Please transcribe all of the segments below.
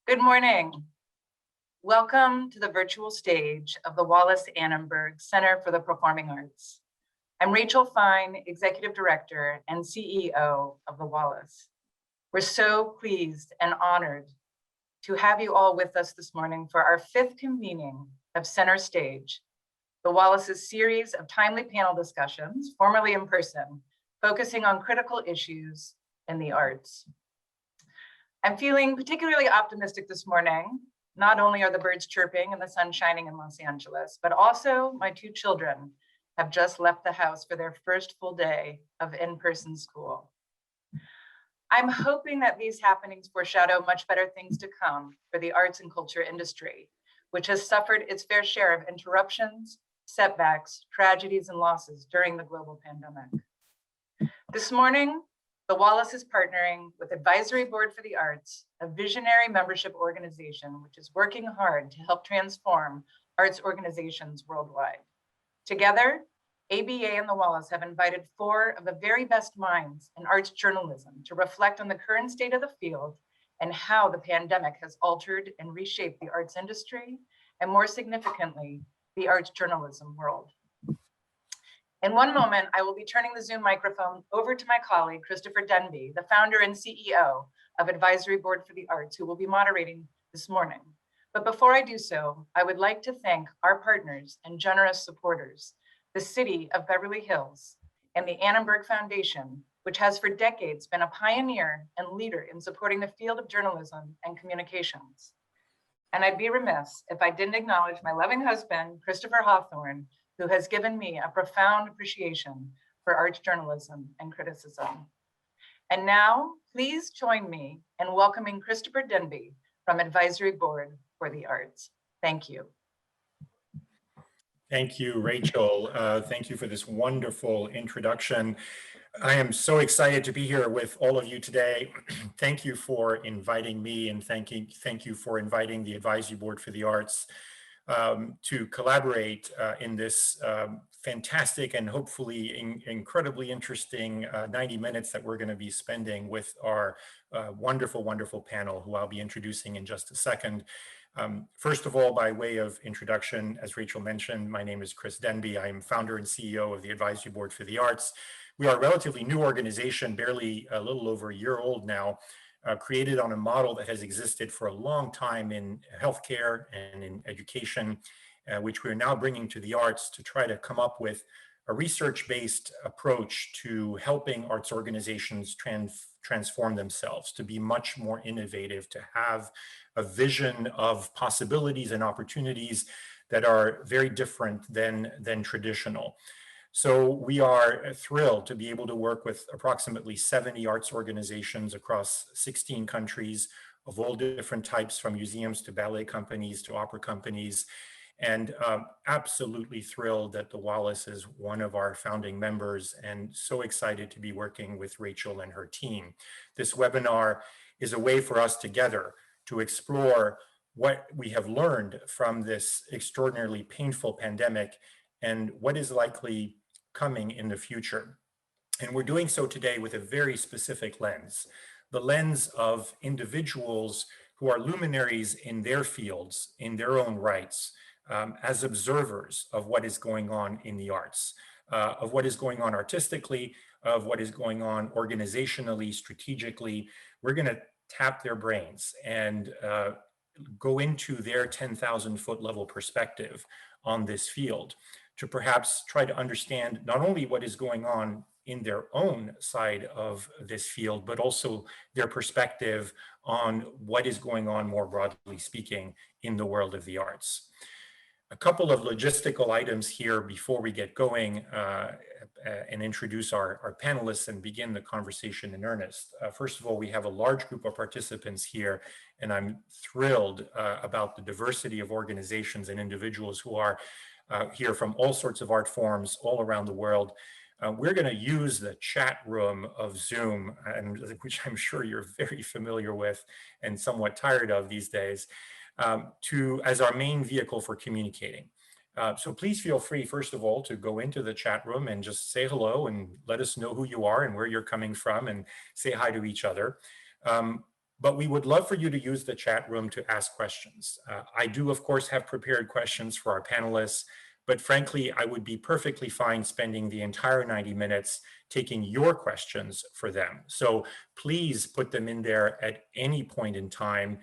Good morning. Welcome to the virtual stage of the Wallis Annenberg Center for the Performing Arts. I'm Rachel Fine, Executive Director and CEO of the Wallis. We're so pleased and honored to have you all with us this morning for our 5th convening of Center Stage, the Wallis's series of timely panel discussions, formerly in person, focusing on critical issues in the arts. I'm feeling particularly optimistic this morning. Not only are the birds chirping and the sun shining in Los Angeles, but also my 2 children have just left the house for their first full day of in-person school. I'm hoping that these happenings foreshadow much better things to come for the arts and culture industry, which has suffered its fair share of interruptions, setbacks, tragedies, and losses during the global pandemic. This morning, the Wallis is partnering with Advisory Board for the Arts, a visionary membership organization which is working hard to help transform arts organizations worldwide. Together, ABA and the Wallis have invited 4 of the very best minds in arts journalism to reflect on the current state of the field and how the pandemic has altered and reshaped the arts industry, and more significantly, the arts journalism world. In one moment, I will be turning the Zoom microphone over to my colleague, Christopher Denby, the founder and CEO of Advisory Board for the Arts, who will be moderating this morning. But before I do so, I would like to thank our partners and generous supporters, the City of Beverly Hills and the Annenberg Foundation, which has for decades been a pioneer and leader in supporting the field of journalism and communications. And I'd be remiss if I didn't acknowledge my loving husband, Christopher Hawthorne, who has given me a profound appreciation for arts journalism and criticism. And now, please join me in welcoming Christopher Denby from Advisory Board for the Arts. Thank you. Thank you, Rachel. Thank you for this wonderful introduction. I am so excited to be here with all of you today. Thank you for inviting me, and thank you for inviting the Advisory Board for the Arts to collaborate in this fantastic and hopefully incredibly interesting 90 minutes that we're going to be spending with our wonderful, wonderful panel, who I'll be introducing in just a second. First of all, by way of introduction, as Rachel mentioned, my name is Chris Denby. I am founder and CEO of the Advisory Board for the Arts. We are a relatively new organization, barely a little over a year old now, created on a model that has existed for a long time in healthcare and in education, which we're now bringing to the arts to try to come up with a research-based approach to helping arts organizations transform themselves, to be much more innovative, to have a vision of possibilities and opportunities that are very different than traditional. So we are thrilled to be able to work with approximately 70 arts organizations across 16 countries of all different types, from museums to ballet companies to opera companies, and absolutely thrilled that the Wallis is one of our founding members, and so excited to be working with Rachel and her team. This webinar is a way for us together to explore what we have learned from this extraordinarily painful pandemic and what is likely coming in the future. And we're doing so today with a very specific lens, the lens of individuals who are luminaries in their fields, in their own rights, as observers of what is going on in the arts, of what is going on artistically, of what is going on organizationally, strategically. We're going to tap their brains and go into their 10,000-foot level perspective on this field, to perhaps try to understand not only what is going on in their own side of this field, but also their perspective on what is going on more broadly speaking in the world of the arts. A couple of logistical items here before we get going and introduce our panelists and begin the conversation in earnest. First of all, we have a large group of participants here, and I'm thrilled about the diversity of organizations and individuals who are here from all sorts of art forms all around the world. We're going to use the chat room of Zoom, which I'm sure you're very familiar with and somewhat tired of these days, as our main vehicle for communicating. So please feel free, first of all, to go into the chat room and just say hello and let us know who you are and where you're coming from, and say hi to each other. but we would love for you to use the chat room to ask questions. I do, of course, have prepared questions for our panelists, but frankly, I would be perfectly fine spending the entire 90 minutes taking your questions for them. So please put them in there at any point in time.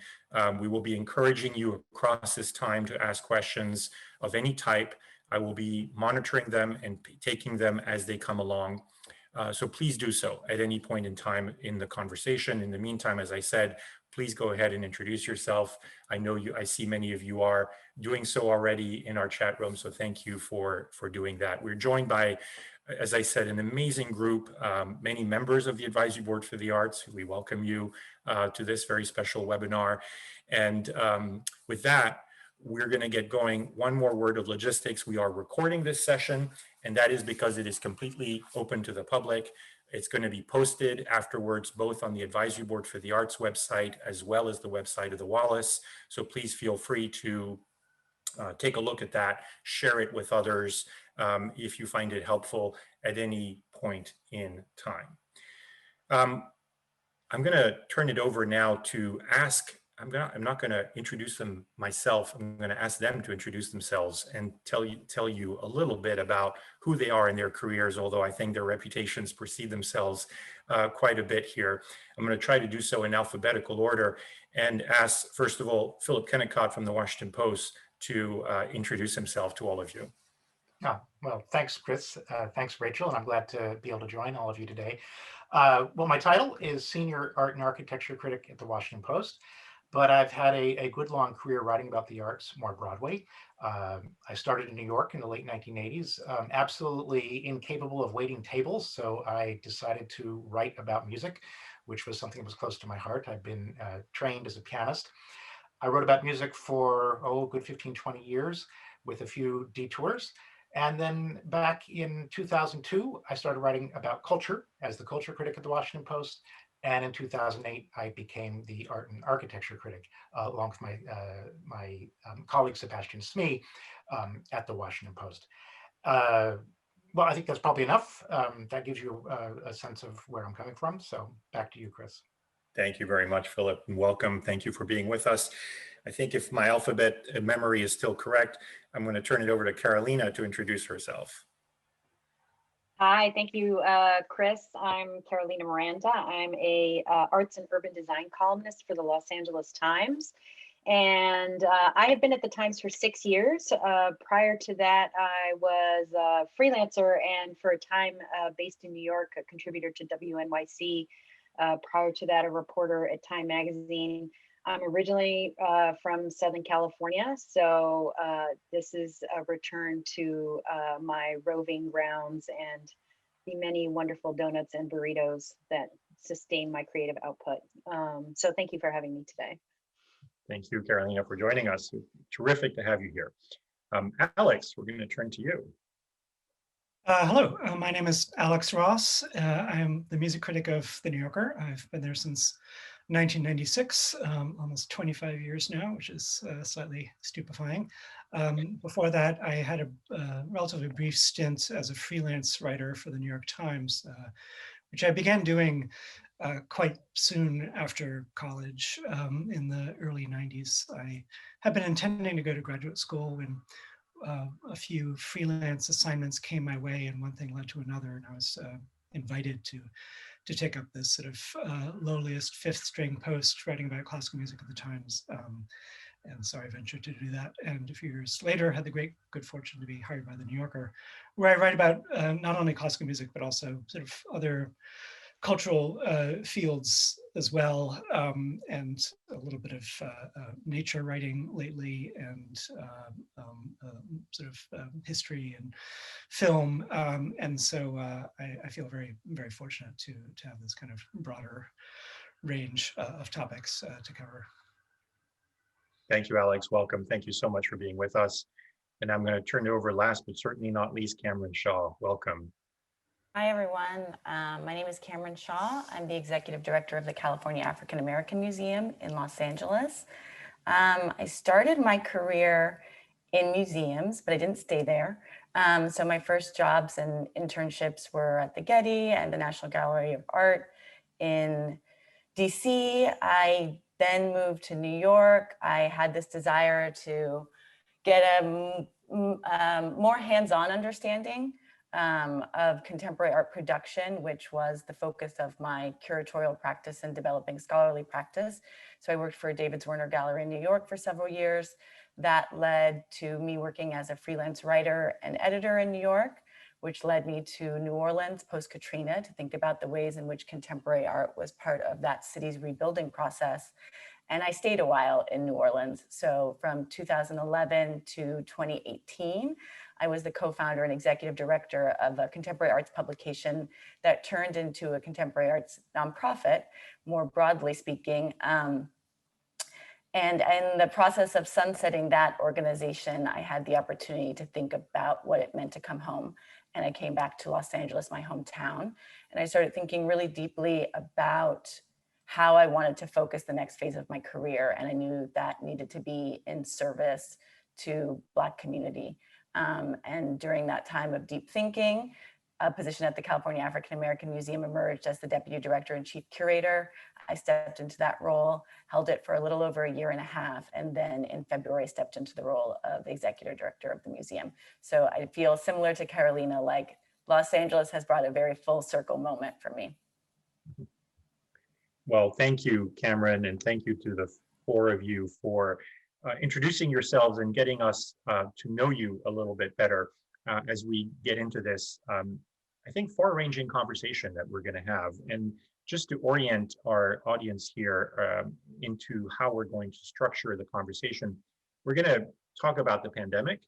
We will be encouraging you across this time to ask questions of any type. I will be monitoring them and taking them as they come along. So please do so at any point in time in the conversation. In the meantime, as I said, please go ahead and introduce yourself. I know I see many of you are doing so already in our chat room, so thank you for doing that. We're joined by, as I said, an amazing group, many members of the Advisory Board for the Arts. We welcome you to this very special webinar. And with that, we're going to get going. One more word of logistics. We are recording this session, and that is because it is completely open to the public. It's going to be posted afterwards, both on the Advisory Board for the Arts website, as well as the website of the Wallis. So please feel free to take a look at that, share it with others if you find it helpful at any point in time. I'm going to turn it over now to ask. I'm not going to introduce them myself. I'm going to ask them to introduce themselves and tell you a little bit about who they are in their careers, although I think their reputations precede themselves quite a bit here. I'm going to try to do so in alphabetical order and ask, first of all, Philip Kennicott from the Washington Post to introduce himself to all of you. Well, thanks, Chris. Thanks, Rachel, and I'm glad to be able to join all of you today. Well, my title is Senior Art and Architecture Critic at the Washington Post, but I've had a good long career writing about the arts more broadly. I started in New York in the late 1980s, absolutely incapable of waiting tables, so I decided to write about music, which was something that was close to my heart. I've been trained as a pianist. I wrote about music for, a good 15, 20 years with a few detours. And then back in 2002, I started writing about culture as the culture critic at the Washington Post. And in 2008, I became the art and architecture critic, along with my colleague, Sebastian Smee, at the Washington Post. Well, I think that's probably enough. That gives you a sense of where I'm coming from. So back to you, Chris. Thank you very much, Philip, and welcome. Thank you for being with us. I think if my alphabet memory is still correct, I'm going to turn it over to Carolina to introduce herself. Hi, thank you, Chris. I'm Carolina Miranda. I'm a arts and urban design columnist for the Los Angeles Times. And I have been at the Times for 6 years. Prior to that, I was a freelancer and for a time based in New York, a contributor to WNYC. Prior to that, a reporter at Time Magazine. I'm originally from Southern California, so this is a return to my roving grounds and the many wonderful donuts and burritos that sustain my creative output. So thank you for having me today. Thank you, Carolina, for joining us. Terrific to have you here. Alex, we're going to turn to you. Hello, my name is Alex Ross. I'm the music critic of The New Yorker. I've been there since 1996, almost 25 years now, which is slightly stupefying. Before that, I had a relatively brief stint as a freelance writer for The New York Times, which I began doing quite soon after college in the early 90s. I had been intending to go to graduate school when a few freelance assignments came my way and one thing led to another, and I was invited to take up this sort of lowliest fifth string post writing about classical music at the Times. And so I ventured to do that. And a few years later, had the good fortune to be hired by The New Yorker, where I write about not only classical music, but also sort of other cultural fields as well, and a little bit of nature writing lately, and sort of history and film. And so I feel very, very fortunate to have this kind of broader range of topics to cover. Thank you, Alex. Welcome. Thank you so much for being with us. And I'm going to turn it over last, but certainly not least, Cameron Shaw. Welcome. Hi, everyone. My name is Cameron Shaw. I'm the Executive Director of the California African American Museum in Los Angeles. I started my career in museums, but I didn't stay there. So my first jobs and internships were at the Getty and the National Gallery of Art in DC. I then moved to New York. I had this desire to get a more hands-on understanding of contemporary art production, which was the focus of my curatorial practice and developing scholarly practice. So I worked for David's Werner Gallery in New York for several years. That led to me working as a freelance writer and editor in New York, which led me to New Orleans post-Katrina to think about the ways in which contemporary art was part of that city's rebuilding process. And I stayed a while in New Orleans. So from 2011 to 2018, I was the co-founder and executive director of a contemporary arts publication that turned into a contemporary arts nonprofit, more broadly speaking. And in the process of sunsetting that organization, I had the opportunity to think about what it meant to come home. And I came back to Los Angeles, my hometown, and I started thinking really deeply about how I wanted to focus the next phase of my career. And I knew that needed to be in service to Black community. And during that time of deep thinking, a position at the California African American Museum emerged as the deputy director and chief curator. I stepped into that role, held it for a little over a year and a half, and then in February stepped into the role of executive director of the museum. So I feel similar to Carolina, like Los Angeles has brought a very full circle moment for me. Well, thank you, Cameron, and thank you to the four of you for introducing yourselves and getting us to know you a little bit better as we get into this, I think, far-ranging conversation that we're going to have. And just to orient our audience here into how we're going to structure the conversation, we're going to talk about the pandemic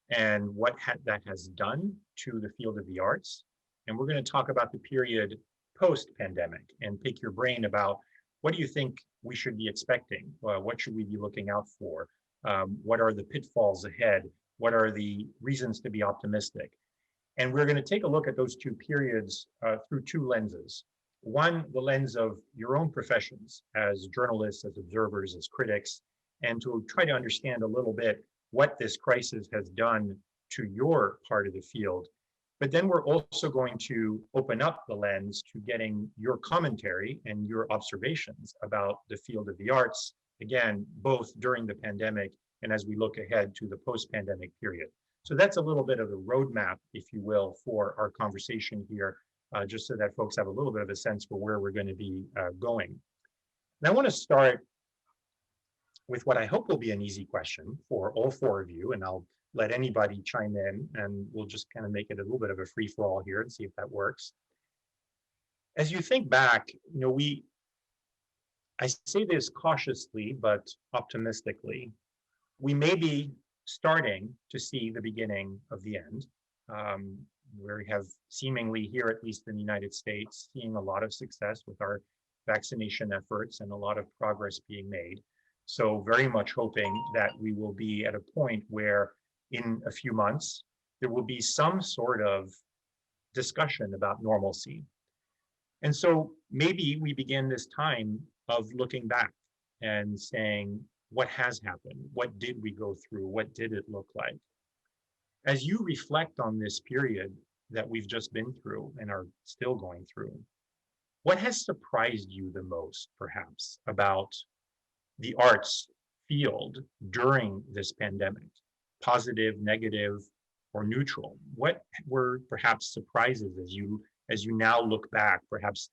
and what that has done to the field of the arts. And we're going to talk about the period post-pandemic and pick your brain about what do you think we should be expecting? What should we be looking out for? What are the pitfalls ahead? What are the reasons to be optimistic? And we're going to take a look at those two periods through two lenses. One, the lens of your own professions as journalists, as observers, as critics, and to try to understand a little bit what this crisis has done to your part of the field. But then we're also going to open up the lens to getting your commentary and your observations about the field of the arts, again, both during the pandemic and as we look ahead to the post-pandemic period. So that's a little bit of the roadmap, if you will, for our conversation here, just so that folks have a little bit of a sense for where we're going to be going. And I want to start with what I hope will be an easy question for all four of you, and I'll let anybody chime in, and we'll just kind of make it a little bit of a free-for-all here and see if that works. As you think back, I say this cautiously, but optimistically, we may be starting to see the beginning of the end. We have seemingly here, at least in the United States, seeing a lot of success with our vaccination efforts and a lot of progress being made. So very much hoping that we will be at a point where in a few months, there will be some sort of discussion about normalcy. And so maybe we begin this time of looking back and saying, what has happened? What did we go through? What did it look like? As you reflect on this period that we've just been through and are still going through, what has surprised you the most, perhaps, about the arts field during this pandemic? Positive, negative, or neutral? What were perhaps surprises as you now look back, perhaps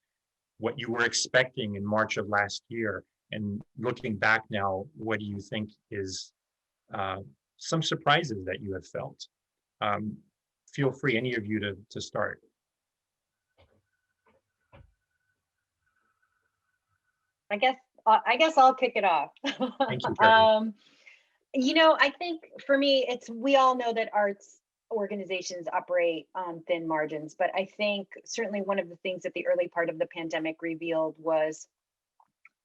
what you were expecting in March of last year, and looking back now, what do you think is some surprises that you have felt? Feel free, any of you, to start. I guess I'll kick it off. Thank you, Kevin. I think for me, we all know that arts organizations operate on thin margins, but I think certainly one of the things that the early part of the pandemic revealed was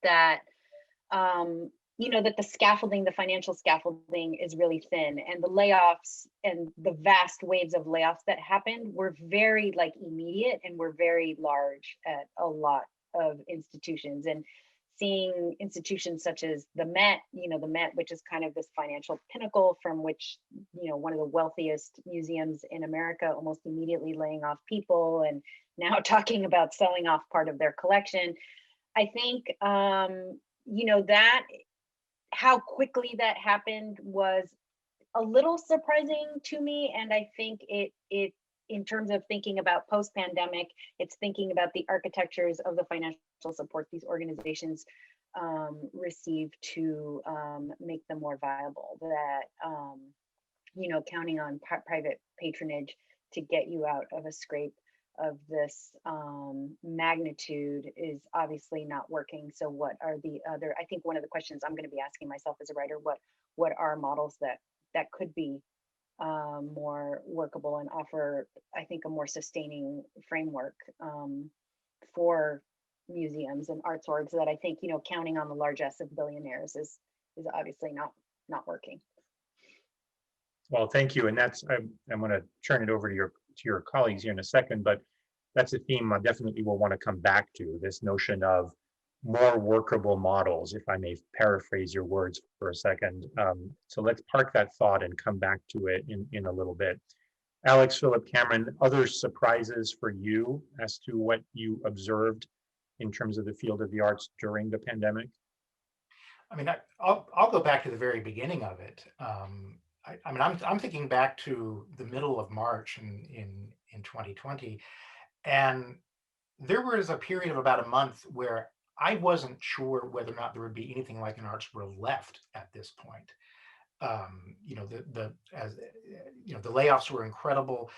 that, that the scaffolding, the financial scaffolding is really thin, and the layoffs and the vast waves of layoffs that happened were very immediate and were very large at a lot of institutions. And seeing institutions such as the Met, which is kind of this financial pinnacle from which, one of the wealthiest museums in America, almost immediately laying off people and now talking about selling off part of their collection. I think, you know, that how quickly that happened was a little surprising to me. And I think it in terms of thinking about post-pandemic, it's thinking about the architectures of the financial support these organizations receive to make them more viable, that you know, counting on private patronage to get you out of a scrape of this magnitude is obviously not working. So what are the other, I think one of the questions I'm going to be asking myself as a writer, what are models that could be more workable and offer, I think, a more sustaining framework for museums and arts orgs, that I think, you know, counting on the largesse of billionaires is obviously not working. Well, thank you. And that's, I'm going to turn it over to your colleagues here in a second, but that's a theme I definitely will want to come back to, this notion of more workable models, if I may paraphrase your words for a second. So let's park that thought and come back to it in a little bit. Alex, Philip, Cameron, other surprises for you as to what you observed in terms of the field of the arts during the pandemic? I mean, I'll go back to the very beginning of it. I mean, I'm thinking back to the middle of March in 2020, and there was a period of about a month where I wasn't sure whether or not there would be anything like an arts world left at this point. You know, as you know, the layoffs were incredible.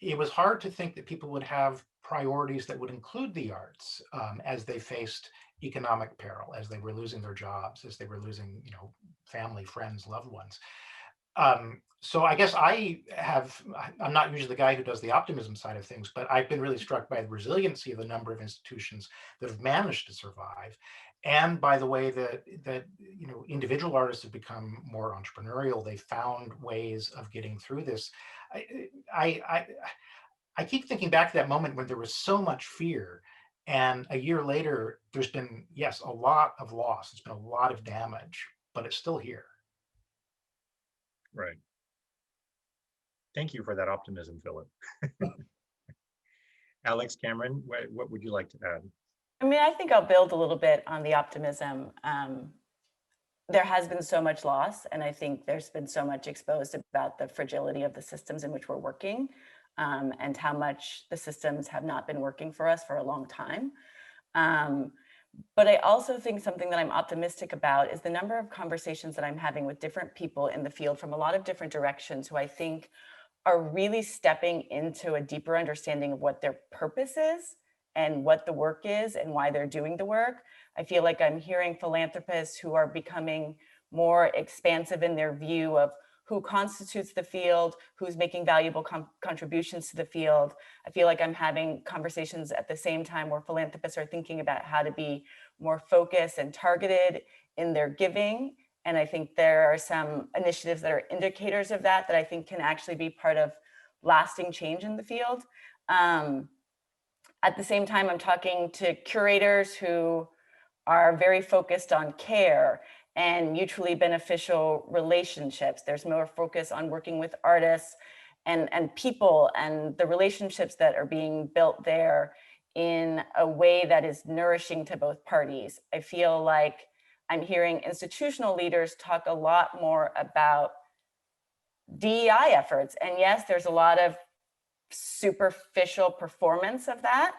It was hard to think that people would have priorities that would include the arts as they faced economic peril, as they were losing their jobs, as they were losing, you know, family, friends, loved ones. So I guess I'm not usually the guy who does the optimism side of things, but I've been really struck by the resiliency of the number of institutions that have managed to survive, and by the way that you know, individual artists have become more entrepreneurial. They found ways of getting through this. I keep thinking back to that moment when there was so much fear, and a year later, there's been, yes, a lot of loss. It's been a lot of damage, but it's still here. Right. Thank you for that optimism, Philip. Alex, Cameron, what would you like to add? I mean, I think I'll build a little bit on the optimism. There has been so much loss, and I think there's been so much exposed about the fragility of the systems in which we're working, and how much the systems have not been working for us for a long time. But I also think something that I'm optimistic about is the number of conversations that I'm having with different people in the field from a lot of different directions, who I think are really stepping into a deeper understanding of what their purpose is and what the work is and why they're doing the work. I feel like I'm hearing philanthropists who are becoming more expansive in their view of who constitutes the field, who's making valuable contributions to the field. I feel like I'm having conversations at the same time where philanthropists are thinking about how to be more focused and targeted in their giving. And I think there are some initiatives that are indicators of that I think can actually be part of lasting change in the field. At the same time, I'm talking to curators who are very focused on care and mutually beneficial relationships. There's more focus on working with artists and people and the relationships that are being built there in a way that is nourishing to both parties. I feel like I'm hearing institutional leaders talk a lot more about DEI efforts. And yes, there's a lot of superficial performance of that.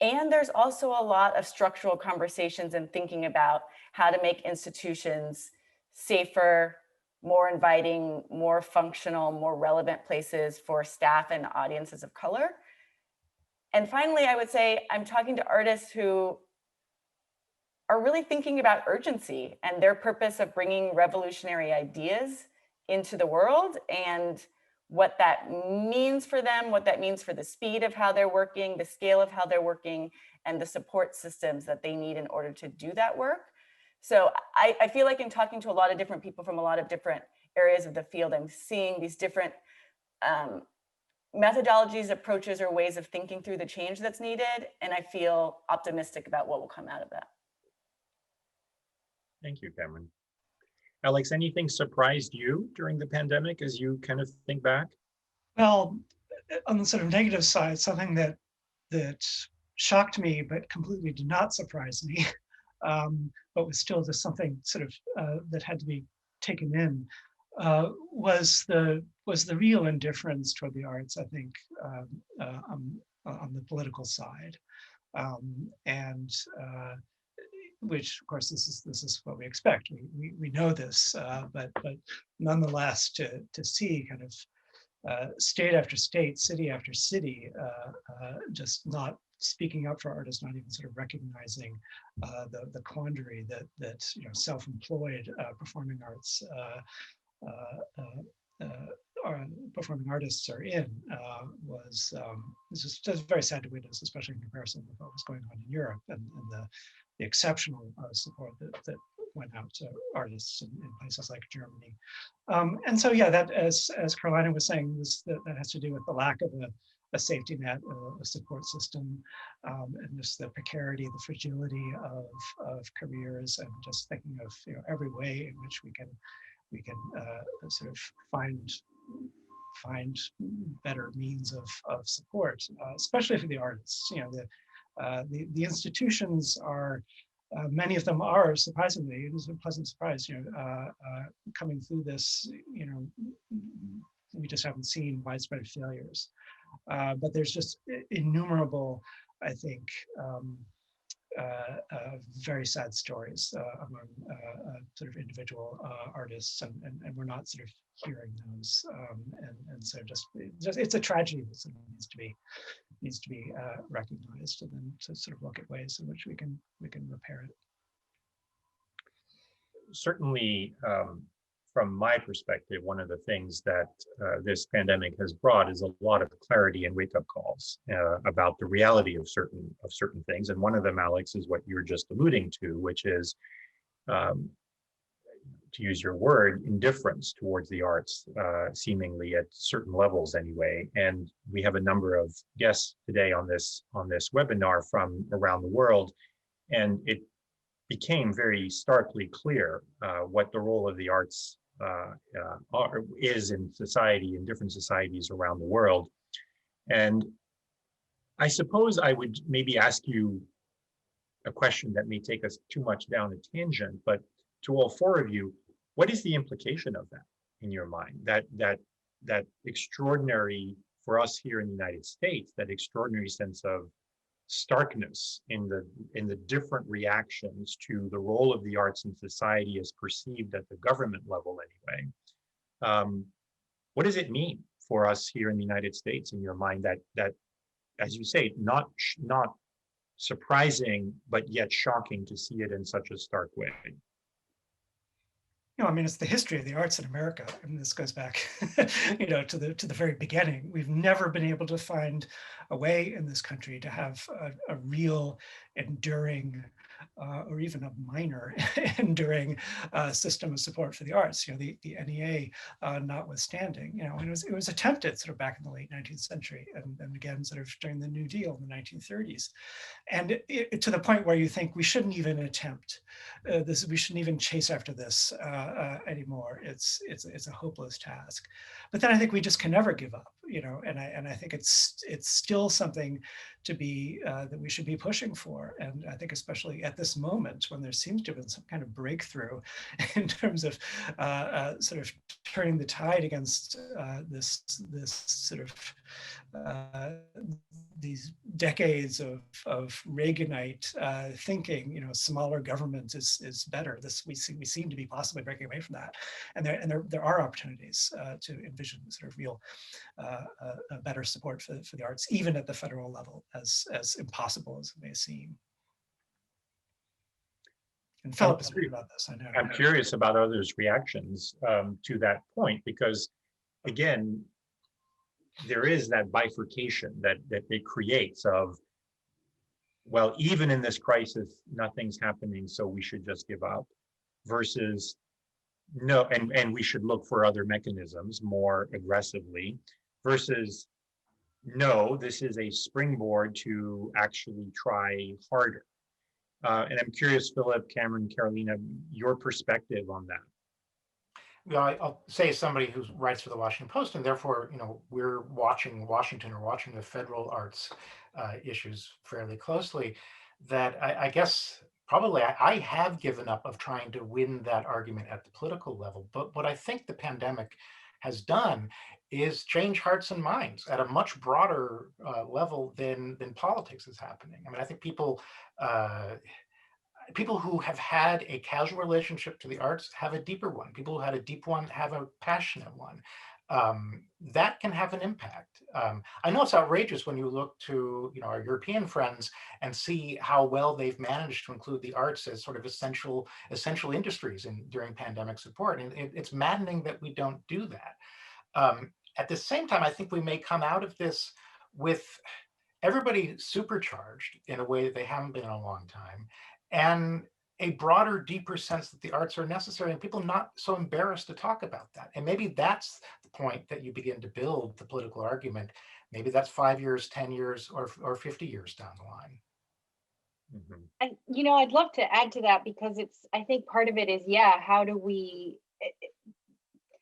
And there's also a lot of structural conversations and thinking about how to make institutions safer, more inviting, more functional, more relevant places for staff and audiences of color. And finally, I would say I'm talking to artists who are really thinking about urgency and their purpose of bringing revolutionary ideas into the world, and what that means for them, what that means for the speed of how they're working, the scale of how they're working, and the support systems that they need in order to do that work. So I feel like in talking to a lot of different people from a lot of different areas of the field, I'm seeing these different methodologies, approaches, or ways of thinking through the change that's needed. And I feel optimistic about what will come out of that. Thank you, Cameron. Alex, anything surprised you during the pandemic as you kind of think back? Well, on the sort of negative side, something that shocked me, but completely did not surprise me, but was still just something sort of that had to be taken in, was the real indifference toward the arts, I think, on the political side, and which, of course, this is what we expect. We know this, but nonetheless, to see kind of state after state, city after city, just not speaking up for artists, not even sort of recognizing the quandary that self-employed performing arts performing artists are in, was just very sad to witness, especially in comparison with what was going on in Europe and the exceptional support that went out to artists in places like Germany. And so, yeah, that, as Carolina was saying, that has to do with the lack of a safety net, a support system, and just the precarity, the fragility of careers, and just thinking of every way in which we can sort of find better means of support, especially for the artists. The institutions are, many of them are, surprisingly, it was a pleasant surprise, coming through this, we just haven't seen widespread failures. But there's just innumerable, I think, very sad stories among sort of individual artists, and we're not sort of hearing those, and so just it's a tragedy that sort of needs to be recognized, and then to sort of look at ways in which we can repair it. Certainly, from my perspective, one of the things that this pandemic has brought is a lot of clarity and wake-up calls about the reality of certain things. And one of them, Alex, is what you were just alluding to, which is, to use your word, indifference towards the arts, seemingly at certain levels anyway. And we have a number of guests today on this webinar from around the world, and it became very starkly clear what the role of the arts is in society, in different societies around the world. And I suppose I would maybe ask you a question that may take us too much down a tangent, but to all four of you, what is the implication of that in your mind? That extraordinary, for us here in the United States, that extraordinary sense of starkness in the different reactions to the role of the arts in society as perceived at the government level anyway. What does it mean for us here in the United States, in your mind, that as you say, not surprising, but yet shocking to see it in such a stark way? I mean, it's the history of the arts in America. I mean, this goes back, to the very beginning. We've never been able to find a way in this country to have a real, enduring, or even a minor enduring system of support for the arts. The NEA notwithstanding. And it was attempted sort of back in the late 19th century, and again sort of during the New Deal in the 1930s, and to the point where you think we shouldn't even attempt this. We shouldn't even chase after this anymore. It's a hopeless task. But then I think we just can never give up, and I think it's still something to be that we should be pushing for. And I think especially at this moment when there seems to have been some kind of breakthrough in terms of sort of turning the tide against this sort of these decades of Reaganite thinking, smaller government is better. We seem to be possibly breaking away from that, and there are opportunities to envision sort of real better support for the arts, even at the federal level, as impossible as it may seem. And Philip is worried about this, I know. I'm curious about others' reactions to that point, because again, there is that bifurcation that it creates of, well, even in this crisis, nothing's happening, so we should just give up, versus no, and we should look for other mechanisms more aggressively, versus no, this is a springboard to actually try harder. And I'm curious, Philip, Cameron, Carolina, your perspective on that. I'll say as somebody who writes for the Washington Post, and therefore, we're watching Washington or watching the federal arts issues fairly closely, that I guess probably I have given up of trying to win that argument at the political level. But what I think the pandemic has done is change hearts and minds at a much broader level than politics is happening. I mean, I think people who have had a casual relationship to the arts have a deeper one. People who had a deep one have a passionate one. That can have an impact. I know it's outrageous when you look to our European friends and see how well they've managed to include the arts as sort of essential industries during pandemic support. And it's maddening that we don't do that. At the same time, I think we may come out of this with everybody supercharged in a way that they haven't been in a long time, and a broader, deeper sense that the arts are necessary, and people not so embarrassed to talk about that. And maybe that's the point that you begin to build the political argument. Maybe that's 5 years, 10 years, or 50 years down the line. Mhm. I'd love to add to that, because I think part of it is, how do we,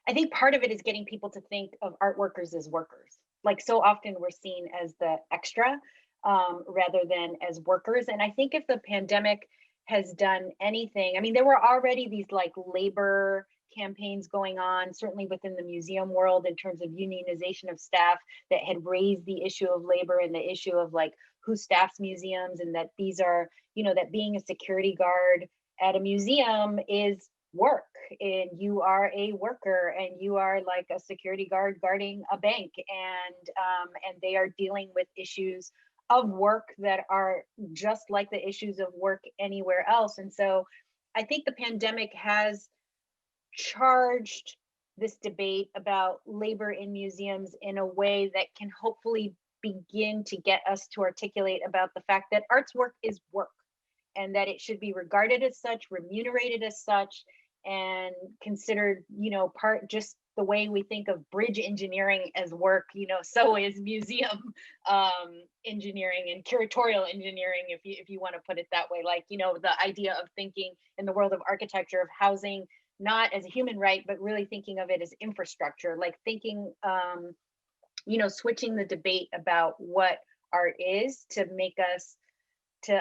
I think part of it is getting people to think of art workers as workers. Like, so often we're seen as the extra rather than as workers. And I think if the pandemic has done anything, I mean, there were already these like labor campaigns going on, certainly within the museum world, in terms of unionization of staff, that had raised the issue of labor and the issue of like who staffs museums, and that these are, that being a security guard at a museum is work, and you are a worker, and you are like a security guard guarding a bank, and they are dealing with issues of work that are just like the issues of work anywhere else. And so I think the pandemic has charged this debate about labor in museums in a way that can hopefully begin to get us to articulate about the fact that arts work is work, and that it should be regarded as such, remunerated as such, and considered, part, just the way we think of bridge engineering as work, so is museum engineering and curatorial engineering, if you want to put it that way. Like, the idea of thinking in the world of architecture of housing not as a human right, but really thinking of it as infrastructure, like thinking, switching the debate about what art is to make us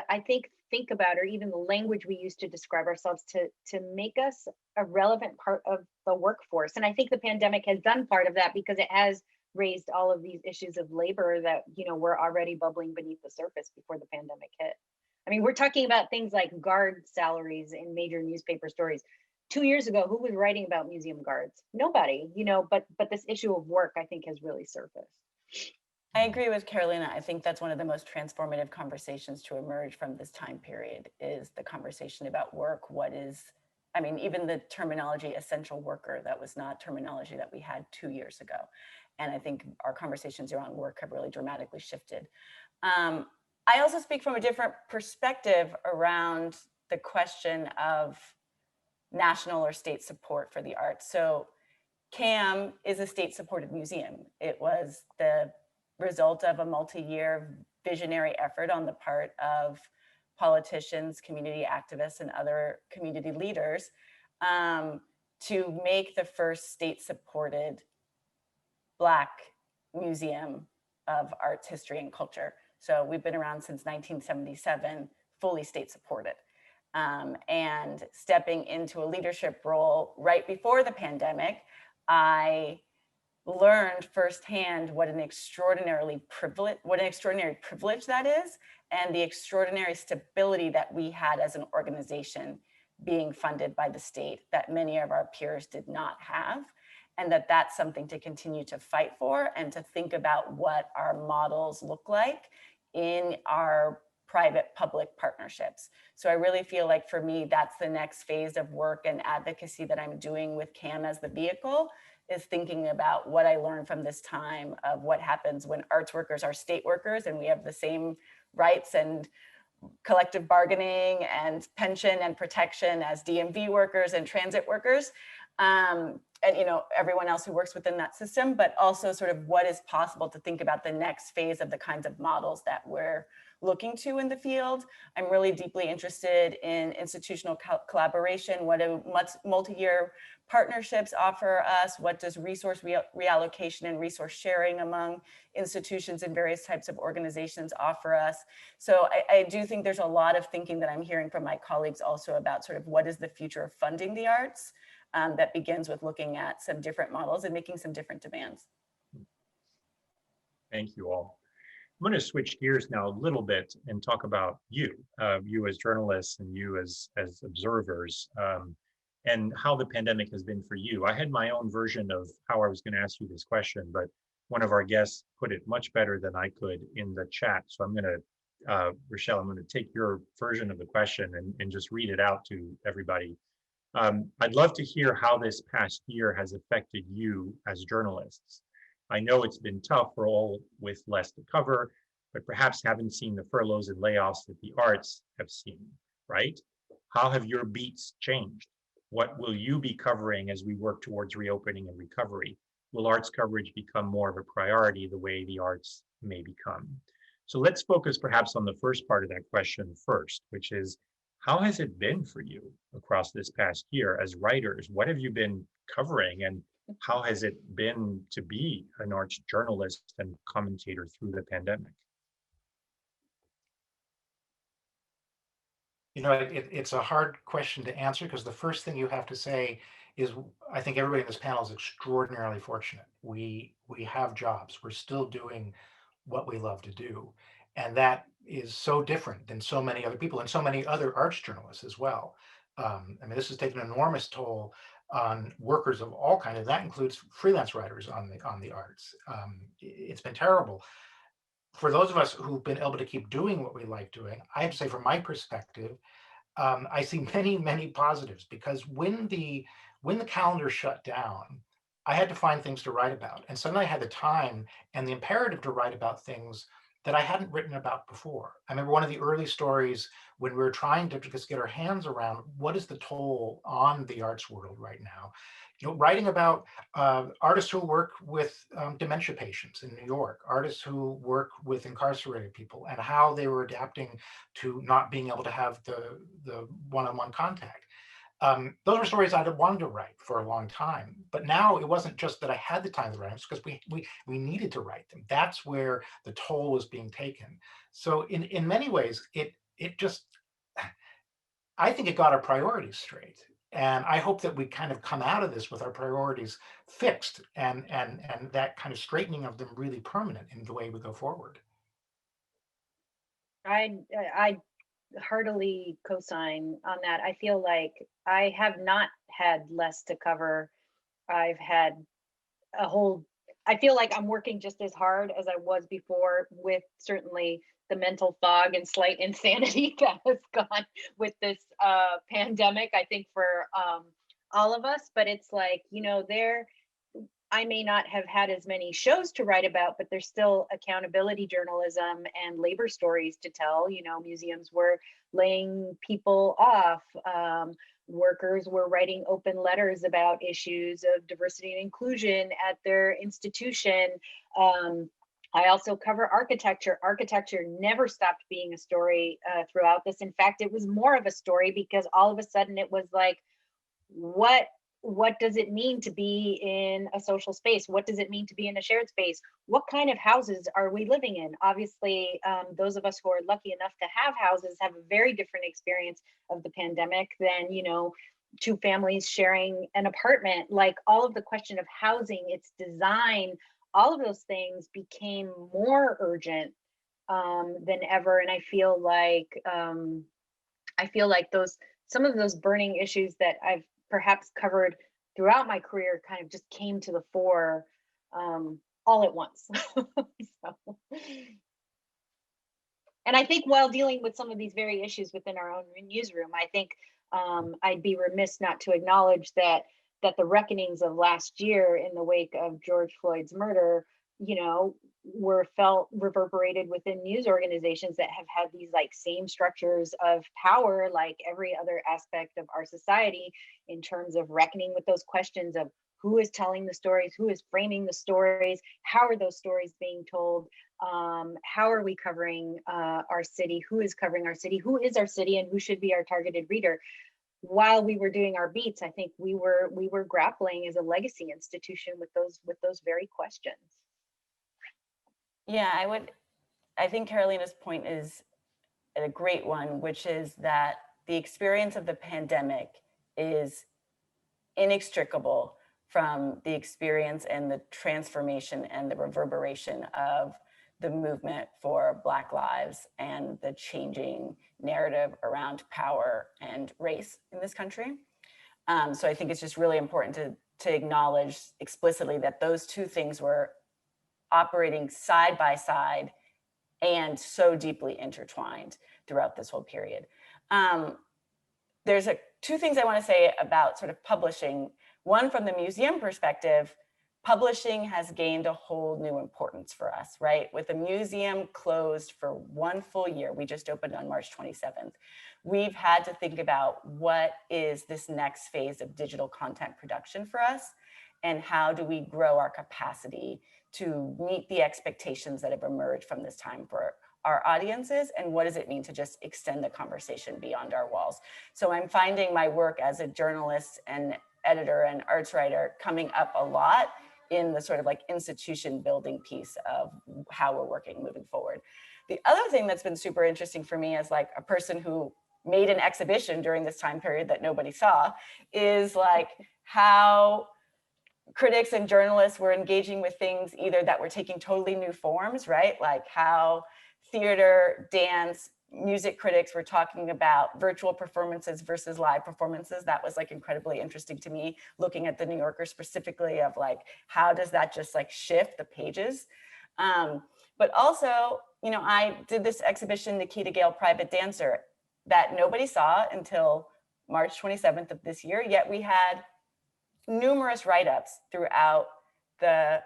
I think about, or even the language we use to describe ourselves, to make us a relevant part of the workforce. And I think the pandemic has done part of that, because it has raised all of these issues of labor that, were already bubbling beneath the surface before the pandemic hit. I mean, we're talking about things like guard salaries in major newspaper stories. 2 years ago, who was writing about museum guards? Nobody, but this issue of work, I think, has really surfaced. I agree with Carolina. I think that's one of the most transformative conversations to emerge from this time period, is the conversation about work. Even the terminology essential worker, that was not terminology that we had 2 years ago. And I think our conversations around work have really dramatically shifted. I also speak from a different perspective around the question of national or state support for the arts. So CAM is a state-supported museum. It was the result of a multi-year visionary effort on the part of politicians, community activists, and other community leaders to make the first state-supported Black museum of arts, history, and culture. So we've been around since 1977, fully state-supported. And stepping into a leadership role right before the pandemic, I learned firsthand what an extraordinary privilege that is, and the extraordinary stability that we had as an organization being funded by the state that many of our peers did not have, and that's something to continue to fight for, and to think about what our models look like in our private-public partnerships. So I really feel like, for me, that's the next phase of work and advocacy that I'm doing with CAM as the vehicle, is thinking about what I learned from this time of what happens when arts workers are state workers and we have the same rights and collective bargaining and pension and protection as DMV workers and transit workers, and everyone else who works within that system, but also sort of what is possible to think about the next phase of the kinds of models that we're looking to in the field. I'm really deeply interested in institutional collaboration. What do multi-year partnerships offer us? What does resource reallocation and resource sharing among institutions and various types of organizations offer us? So I do think there's a lot of thinking that I'm hearing from my colleagues also about sort of what is the future of funding the arts, that begins with looking at some different models and making some different demands. Thank you all. I'm going to switch gears now a little bit and talk about you, you as journalists and you as observers, and how the pandemic has been for you. I had my own version of how I was going to ask you this question, but one of our guests put it much better than I could in the chat. So I'm going to, Rochelle, I'm going to take your version of the question and just read it out to everybody. I'd love to hear how this past year has affected you as journalists. I know it's been tough for all with less to cover, but perhaps haven't seen the furloughs and layoffs that the arts have seen, right? How have your beats changed? What will you be covering as we work towards reopening and recovery? Will arts coverage become more of a priority the way the arts may become? So let's focus perhaps on the first part of that question first, which is, how has it been for you across this past year as writers? What have you been covering, and how has it been to be an arts journalist and commentator through the pandemic? You know, it's a hard question to answer, because the first thing you have to say is, I think everybody in this panel is extraordinarily fortunate. We have jobs. We're still doing what we love to do. And that is so different than so many other people and so many other arts journalists as well. I mean, this has taken an enormous toll on workers of all kinds, and that includes freelance writers on the arts. It's been terrible. For those of us who've been able to keep doing what we like doing, I have to say, from my perspective, I see many, many positives, because when the calendar shut down, I had to find things to write about. And suddenly I had the time and the imperative to write about things that I hadn't written about before. I remember one of the early stories when we were trying to just get our hands around what is the toll on the arts world right now. You know, writing about artists who work with dementia patients in New York, artists who work with incarcerated people, and how they were adapting to not being able to have the one-on-one contact. Those were stories I'd wanted to write for a long time, but now it wasn't just that I had the time to write them, it's because we needed to write them. That's where the toll was being taken. So in many ways, it just, I think it got our priorities straight. And I hope that we kind of come out of this with our priorities fixed, and that kind of straightening of them really permanent in the way we go forward. I heartily co-sign on that. I feel like I have not had less to cover. I've had a whole, I feel like I'm working just as hard as I was before, with certainly the mental fog and slight insanity that has gone with this pandemic, I think, for all of us. But it's like, you know, I may not have had as many shows to write about, but there's still accountability journalism and labor stories to tell. You know, museums were laying people off. Workers were writing open letters about issues of diversity and inclusion at their institution. I also cover architecture. Architecture never stopped being a story throughout this. In fact, it was more of a story, because all of a sudden it was like, what does it mean to be in a social space? What does it mean to be in a shared space? What kind of houses are we living in? Obviously, those of us who are lucky enough to have houses have a very different experience of the pandemic than, you know, two families sharing an apartment. Like, all of the question of housing, its design, all of those things became more urgent than ever. And I feel like some of those burning issues that I've perhaps covered throughout my career kind of just came to the fore all at once. So, and I think while dealing with some of these very issues within our own newsroom, I think I'd be remiss not to acknowledge that the reckonings of last year in the wake of George Floyd's murder, you know, were felt reverberated within news organizations that have had these like same structures of power, like every other aspect of our society, in terms of reckoning with those questions of who is telling the stories, who is framing the stories, how are those stories being told, How are we covering our city? Who is covering our city? Who is our city, and who should be our targeted reader? While we were doing our beats, I think we were grappling as a legacy institution with those very questions. Yeah, I think Carolina's point is a great one, which is that the experience of the pandemic is inextricable from the experience and the transformation and the reverberation of the movement for Black lives and the changing narrative around power and race in this country. So I think it's just really important to acknowledge explicitly that those two things were operating side by side and so deeply intertwined throughout this whole period. There's two things I want to say about sort of publishing. One, from the museum perspective, publishing has gained a whole new importance for us, right? With the museum closed for 1 full year, we just opened on March 27th. We've had to think about what is this next phase of digital content production for us, and how do we grow our capacity to meet the expectations that have emerged from this time for our audiences, and what does it mean to just extend the conversation beyond our walls. So I'm finding my work as a journalist and editor and arts writer coming up a lot in the sort of like institution building piece of how we're working moving forward. The other thing that's been super interesting for me as like a person who made an exhibition during this time period that nobody saw is like how critics and journalists were engaging with things either that were taking totally new forms, right? Like how theater, dance, music critics were talking about virtual performances versus live performances. That was like incredibly interesting to me, looking at the New Yorker specifically of like, how does that just like shift the pages? But also, you know, I did this exhibition, Nikita Gale, Private Dancer, that nobody saw until March 27th of this year, yet we had numerous write-ups throughout the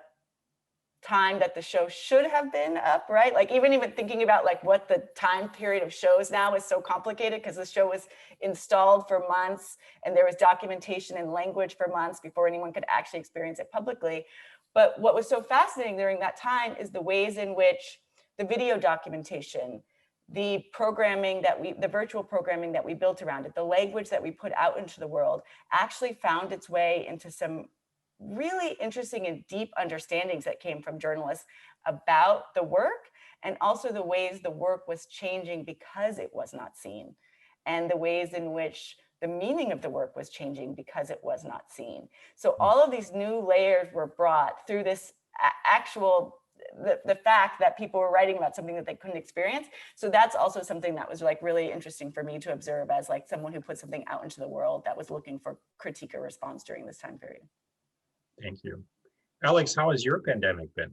time that the show should have been up, right? Like even thinking about like what the time period of shows now is so complicated because the show was installed for months and there was documentation and language for months before anyone could actually experience it publicly. But what was so fascinating during that time is the ways in which the video documentation, the programming that the virtual programming that we built around it, the language that we put out into the world actually found its way into some really interesting and deep understandings that came from journalists about the work, and also the ways the work was changing because it was not seen, and the ways in which the meaning of the work was changing because it was not seen. So all of these new layers were brought through this actual the fact that people were writing about something that they couldn't experience. So that's also something that was like really interesting for me to observe as like someone who put something out into the world that was looking for critique or response during this time period. Thank you. Alex, how has your pandemic been?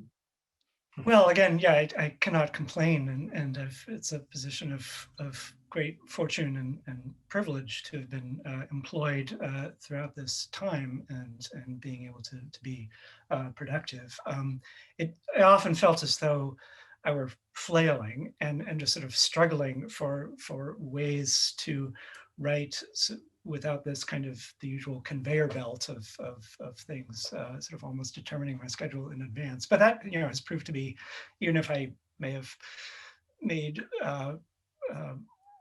Well, again, yeah, I cannot complain, and it's a position of great fortune and privilege to have been employed throughout this time and being able to be productive. I often felt as though I were flailing and just sort of struggling for ways to write without this kind of the usual conveyor belt of things, sort of almost determining my schedule in advance. But that, you know, has proved to be, even if I may have made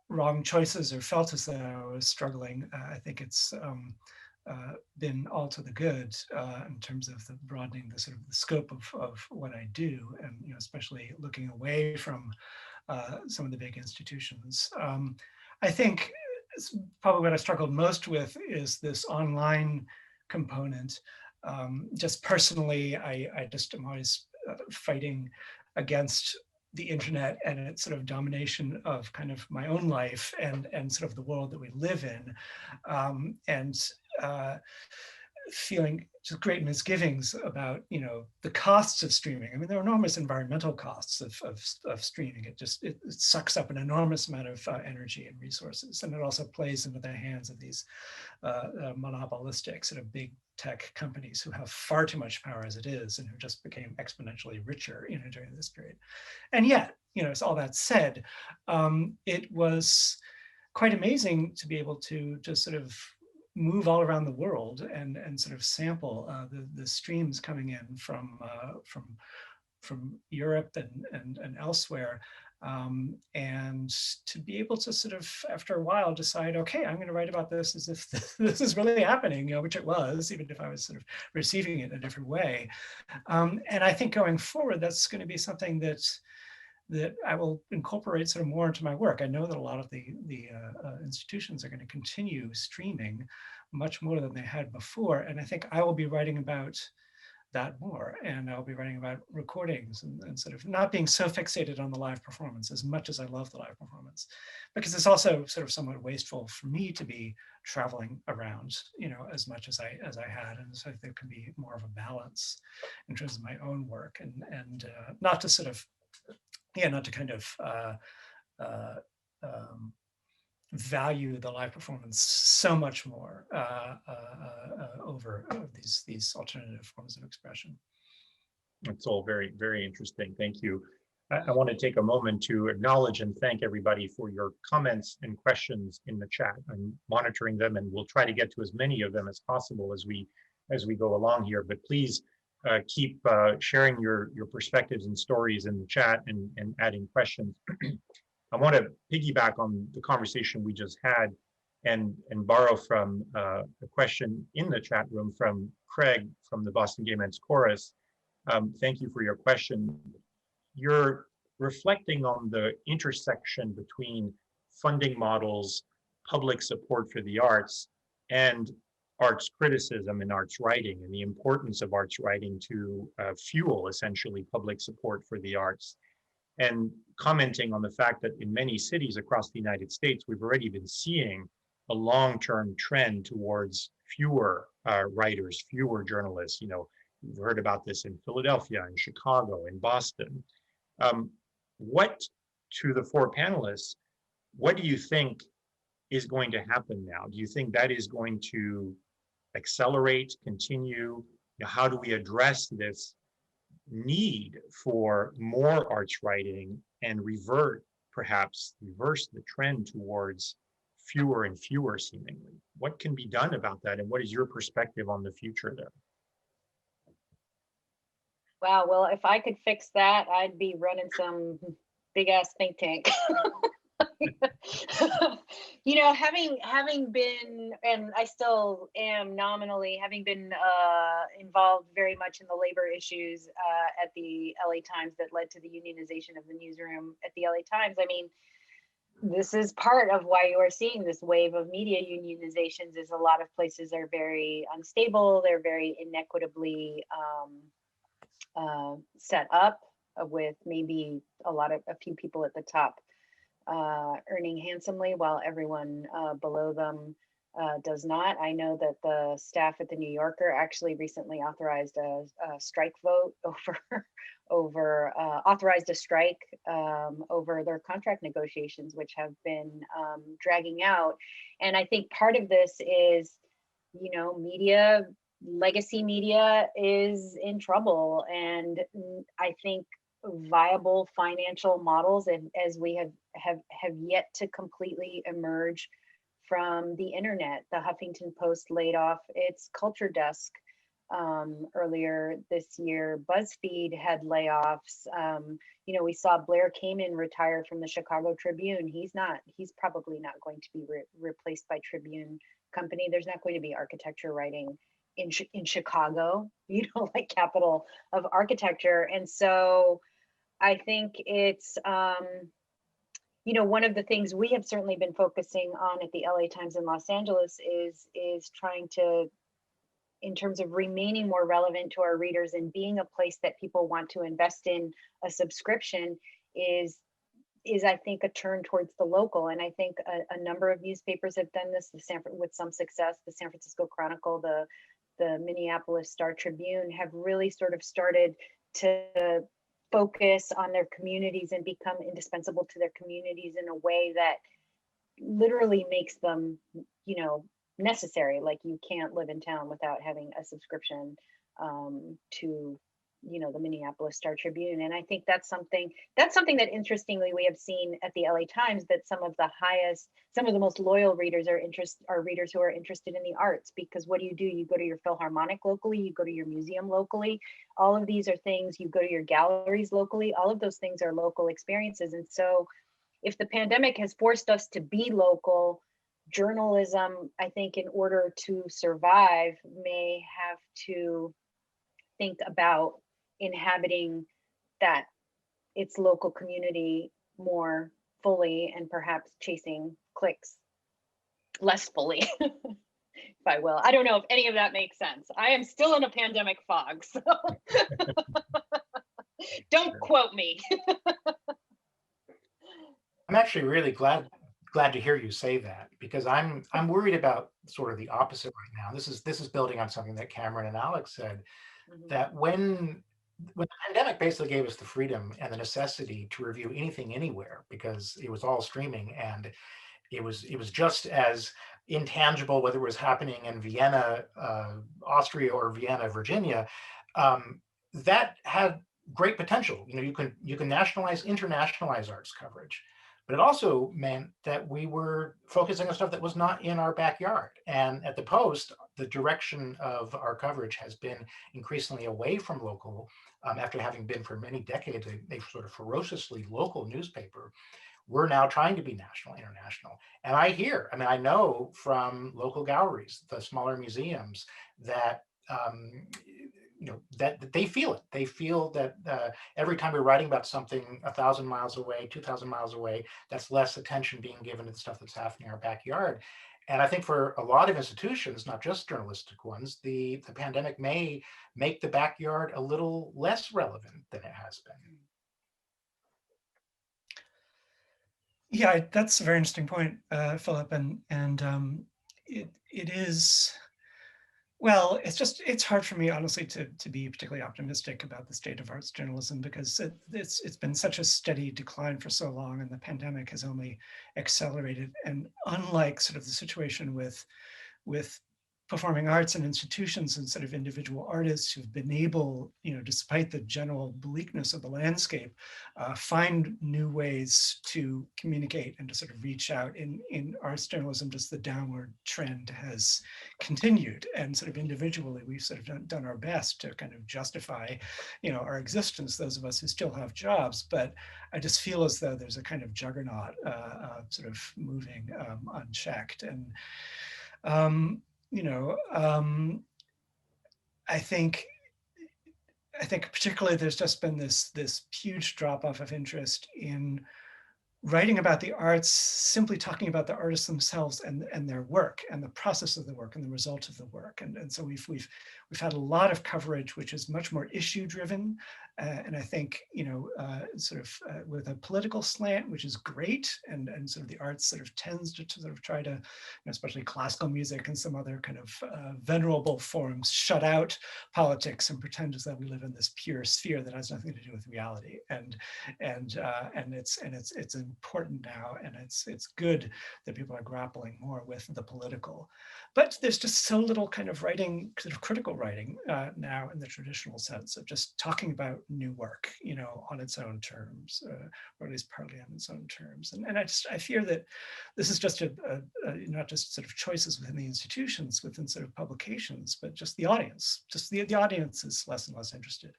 wrong choices or felt as though I was struggling, I think it's been all to the good in terms of the broadening the sort of the scope of what I do, and you know, especially looking away from some of the big institutions. I think probably what I struggled most with is this online component. Just personally, I just am always fighting against the internet and its sort of domination of kind of my own life and sort of the world that we live in, and feeling just great misgivings about, you know, the costs of streaming. I mean, there are enormous environmental costs of streaming. It sucks up an enormous amount of energy and resources, and it also plays into the hands of these monopolistic sort of big tech companies who have far too much power as it is, and who just became exponentially richer, you know, during this period. And yet, you know, so all that said, it was quite amazing to be able to just sort of move all around the world and sort of sample the streams coming in from Europe and elsewhere. And to be able to sort of, after a while, decide, okay, I'm going to write about this as if this is really happening, which it was, even if I was sort of receiving it in a different way. And I think going forward, that's going to be something that I will incorporate sort of more into my work. I know that a lot of the institutions are going to continue streaming much more than they had before. And I think I will be writing about that more, and I'll be writing about recordings and sort of not being so fixated on the live performance, as much as I love the live performance, because it's also sort of somewhat wasteful for me to be traveling around, as much as I had. And so there can be more of a balance in terms of my own work, and not to sort of, not to kind of value the live performance so much more over these alternative forms of expression. It's all very, very interesting. Thank you. I want to take a moment to acknowledge and thank everybody for your comments and questions in the chat. I'm monitoring them, and we'll try to get to as many of them as possible as we go along here. But please keep sharing your perspectives and stories in the chat and adding questions. I want to piggyback on the conversation we just had and borrow from a question in the chat room from Craig from the Boston Gay Men's Chorus. Thank you for your question. You're reflecting on the intersection between funding models, public support for the arts, and arts criticism and arts writing, and the importance of arts writing to fuel essentially public support for the arts. And commenting on the fact that in many cities across the United States, we've already been seeing a long-term trend towards fewer writers, fewer journalists. We've heard about this in Philadelphia, in Chicago, in Boston. What, to the four panelists, what do you think is going to happen now? Do you think that is going to accelerate, continue? How do we address this need for more arts writing and perhaps reverse the trend towards fewer and fewer seemingly? What can be done about that, and what is your perspective on the future there? Wow, well, if I could fix that, I'd be running some big ass think tank. Having been, and I still am nominally, having been involved very much in the labor issues at the LA Times that led to the unionization of the newsroom at the LA Times. I mean, this is part of why you are seeing this wave of media unionizations. Is a lot of places are very unstable. They're very inequitably set up with maybe a few people at the top earning handsomely while everyone below them does not. I know that the staff at the New Yorker actually recently authorized a strike vote authorized a strike over their contract negotiations, which have been dragging out. And I think part of this is, legacy media is in trouble. And I think viable financial models, as we have yet to completely emerge from the internet. The Huffington Post laid off its culture desk earlier this year. BuzzFeed had layoffs. We saw Blair Kamin retire from the Chicago Tribune. He's probably not going to be replaced by Tribune Company. There's not going to be architecture writing in Chicago, like capital of architecture. And so I think it's, one of the things we have certainly been focusing on at the LA Times in Los Angeles is trying to, in terms of remaining more relevant to our readers and being a place that people want to invest in a subscription is I think a turn towards the local. And I think a number of newspapers have done this, with some success. The San Francisco Chronicle, the Minneapolis Star Tribune have really sort of started to focus on their communities and become indispensable to their communities in a way that literally makes them, necessary. Like, you can't live in town without having a subscription to the Minneapolis Star Tribune. And I think that's something that interestingly we have seen at the LA Times, that some of the most loyal readers are readers who are interested in the arts, because what do? You go to your Philharmonic locally, you go to your museum locally. All of these are things, you go to your galleries locally. All of those things are local experiences. And so if the pandemic has forced us to be local, journalism, I think, in order to survive, may have to think about inhabiting its local community more fully, and perhaps chasing clicks less fully, if I will. I don't know if any of that makes sense. I am still in a pandemic fog, so don't quote me. I'm actually really glad to hear you say that, because I'm worried about sort of the opposite right now. This is building on something that Cameron and Alex said, that when the pandemic basically gave us the freedom and the necessity to review anything anywhere, because it was all streaming, and it was just as intangible whether it was happening in Vienna, Austria, or Vienna, Virginia. That had great potential. You can nationalize, internationalize arts coverage. But it also meant that we were focusing on stuff that was not in our backyard. And at the Post, the direction of our coverage has been increasingly away from local, after having been for many decades a sort of ferociously local newspaper. We're now trying to be national, international. And I know from local galleries, the smaller museums, that that they feel it. They feel that every time we're writing about something 1,000 miles away, 2,000 miles away, that's less attention being given to the stuff that's happening in our backyard. And I think for a lot of institutions, not just journalistic ones, the pandemic may make the backyard a little less relevant than it has been. Yeah, that's a very interesting point, Philip, and it is. Well, it's hard for me, honestly, to be particularly optimistic about the state of arts journalism, because it's been such a steady decline for so long, and the pandemic has only accelerated. And unlike sort of the situation with performing arts and institutions and sort of individual artists who've been able, despite the general bleakness of the landscape, find new ways to communicate and to sort of reach out. In arts journalism, just the downward trend has continued, and sort of individually, we've sort of done our best to kind of justify, our existence, those of us who still have jobs. But I just feel as though there's a kind of juggernaut sort of moving unchecked. And I think particularly there's just been this huge drop off of interest in writing about the arts, simply talking about the artists themselves and their work and the process of the work and the result of the work. And so we've had a lot of coverage which is much more issue driven, and I think sort of with a political slant, which is great, and sort of the arts sort of tends to sort of try to, especially classical music and some other kind of venerable forms, shut out politics and pretend as though we live in this pure sphere that has nothing to do with reality. And it's important now, and it's good that people are grappling more with the political. But there's just so little kind of writing, sort of critical writing now in the traditional sense of just talking about new work, on its own terms, or at least partly on its own terms. And I fear that this is just not just sort of choices within the institutions, within sort of publications, but just the audience. Just the audience is less and less interested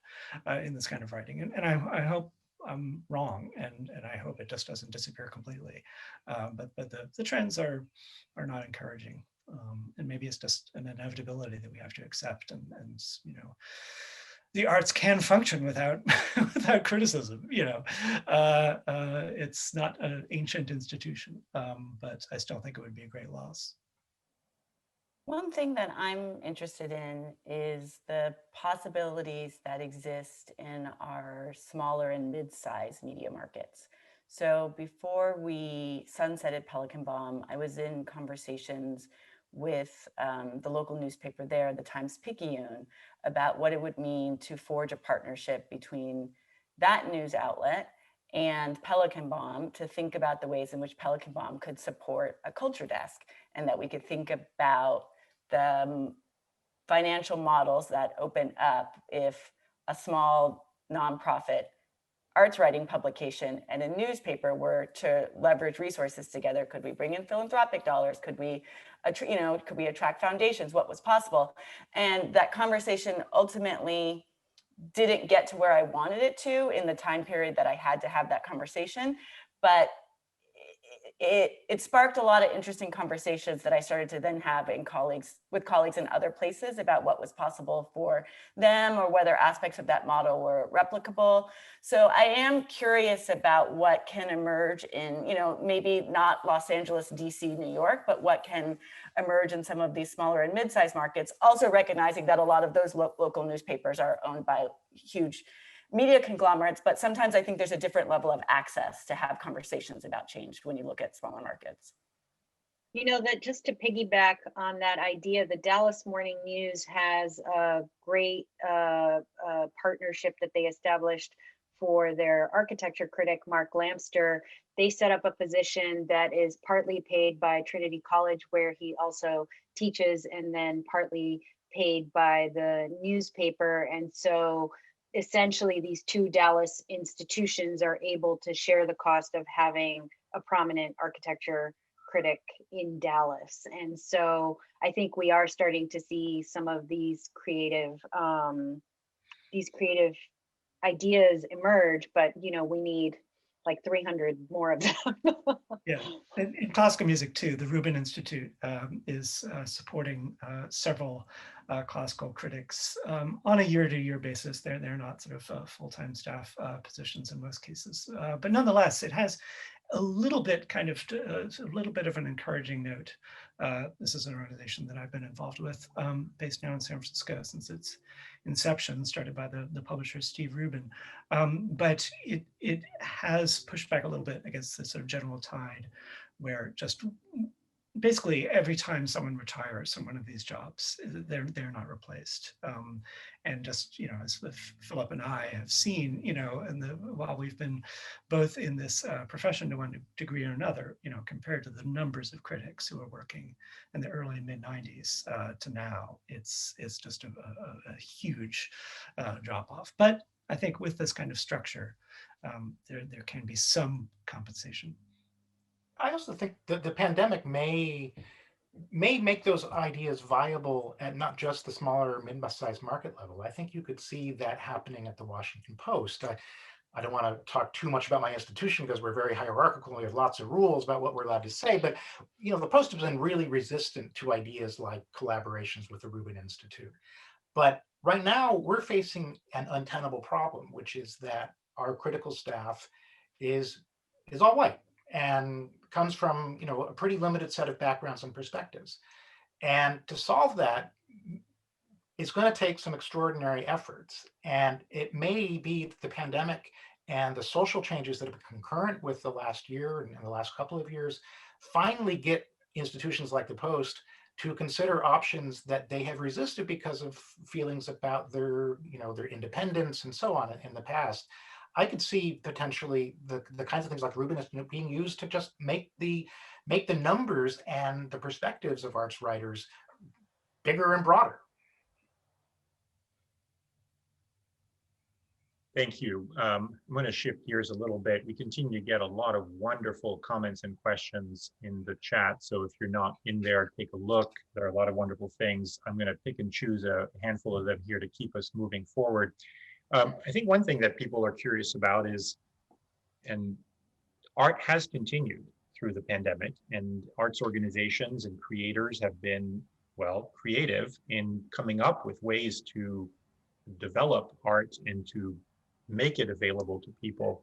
in this kind of writing. And I hope I'm wrong, and I hope it just doesn't disappear completely. But the trends are not encouraging, and maybe it's just an inevitability that we have to accept. And the arts can function without without criticism. It's not an ancient institution, but I still think it would be a great loss. One thing that I'm interested in is the possibilities that exist in our smaller and mid-sized media markets. So before we sunsetted Pelican Bomb, I was in conversations with the local newspaper there, the Times-Picayune, about what it would mean to forge a partnership between that news outlet and Pelican Bomb, to think about the ways in which Pelican Bomb could support a culture desk, and that we could think about the financial models that open up if a small nonprofit arts writing publication and a newspaper were to leverage resources together, could we bring in philanthropic dollars? Could we, could we attract foundations? What was possible? And that conversation ultimately didn't get to where I wanted it to in the time period that I had to have that conversation, but it sparked a lot of interesting conversations that I started to then have with colleagues in other places about what was possible for them or whether aspects of that model were replicable. So I am curious about what can emerge in, maybe not Los Angeles, DC, New York, but what can emerge in some of these smaller and mid-sized markets, also recognizing that a lot of those local newspapers are owned by huge media conglomerates, but sometimes I think there's a different level of access to have conversations about change when you look at smaller markets. That just to piggyback on that idea, the Dallas Morning News has a great partnership that they established for their architecture critic, Mark Lamster. They set up a position that is partly paid by Trinity College, where he also teaches, and then partly paid by the newspaper. And so essentially these two Dallas institutions are able to share the cost of having a prominent architecture critic in Dallas. And so I think we are starting to see some of these creative ideas emerge, but we need like 300 more of them. Yeah, in classical music too, the Rubin Institute is supporting several classical critics on a year-to-year basis. They're not sort of full-time staff positions in most cases, but nonetheless, it has a little bit of an encouraging note. This is an organization that I've been involved with, based now in San Francisco since its inception, started by the publisher Steve Rubin. But it has pushed back a little bit against the sort of general tide where just basically every time someone retires from one of these jobs, they're not replaced. And just, as Philip and I have seen, while we've been both in this profession to one degree or another, compared to the numbers of critics who are working in the early and mid 90s to now, it's just a huge drop off. But I think with this kind of structure, there can be some compensation. I also think that the pandemic may make those ideas viable at not just the smaller mid-sized market level. I think you could see that happening at the Washington Post. I don't want to talk too much about my institution because we're very hierarchical and we have lots of rules about what we're allowed to say, but the Post has been really resistant to ideas like collaborations with the Rubin Institute. But right now we're facing an untenable problem, which is that our critical staff is all white and comes from a pretty limited set of backgrounds and perspectives. And to solve that, it's going to take some extraordinary efforts. And it may be the pandemic and the social changes that have been concurrent with the last year and the last couple of years finally get institutions like the Post to consider options that they have resisted because of feelings about their independence and so on in the past. I could see potentially the kinds of things like Rubin being used to just make the numbers and the perspectives of arts writers bigger and broader. Thank you. I'm going to shift gears a little bit. We continue to get a lot of wonderful comments and questions in the chat. So if you're not in there, take a look. There are a lot of wonderful things. I'm going to pick and choose a handful of them here to keep us moving forward. I think one thing that people are curious about is, and art has continued through the pandemic, and arts organizations and creators have been, creative in coming up with ways to develop art and to make it available to people.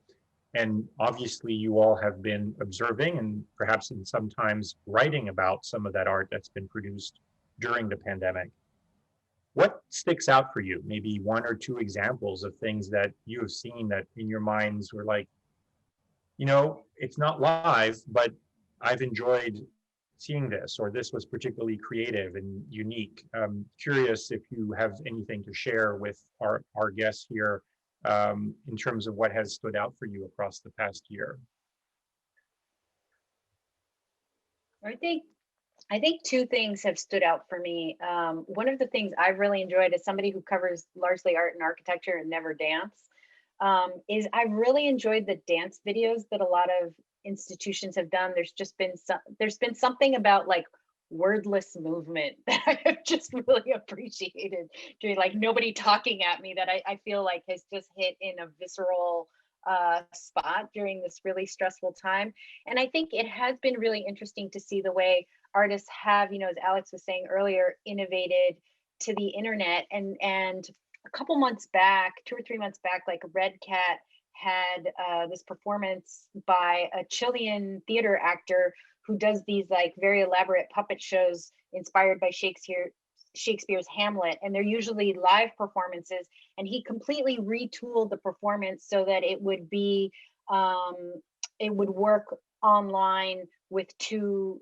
And obviously you all have been observing and perhaps sometimes writing about some of that art that's been produced during the pandemic. What sticks out for you? Maybe one or two examples of things that you have seen that in your minds were like, it's not live, but I've enjoyed seeing this, or this was particularly creative and unique. Curious if you have anything to share with our guests here in terms of what has stood out for you across the past year. I think I think two things have stood out for me. One of the things I've really enjoyed as somebody who covers largely art and architecture and never dance, is I've really enjoyed the dance videos that a lot of institutions have done. There's been something about like wordless movement that I have just really appreciated doing, like nobody talking at me, that I feel like has just hit in a visceral spot during this really stressful time. And I think it has been really interesting to see the way artists have, as Alex was saying earlier, innovated to the internet. And a couple months back, 2 or 3 months back, like Red Cat had this performance by a Chilean theater actor who does these like very elaborate puppet shows inspired by Shakespeare's Hamlet, and they're usually live performances, and he completely retooled the performance so that it would be it would work online with two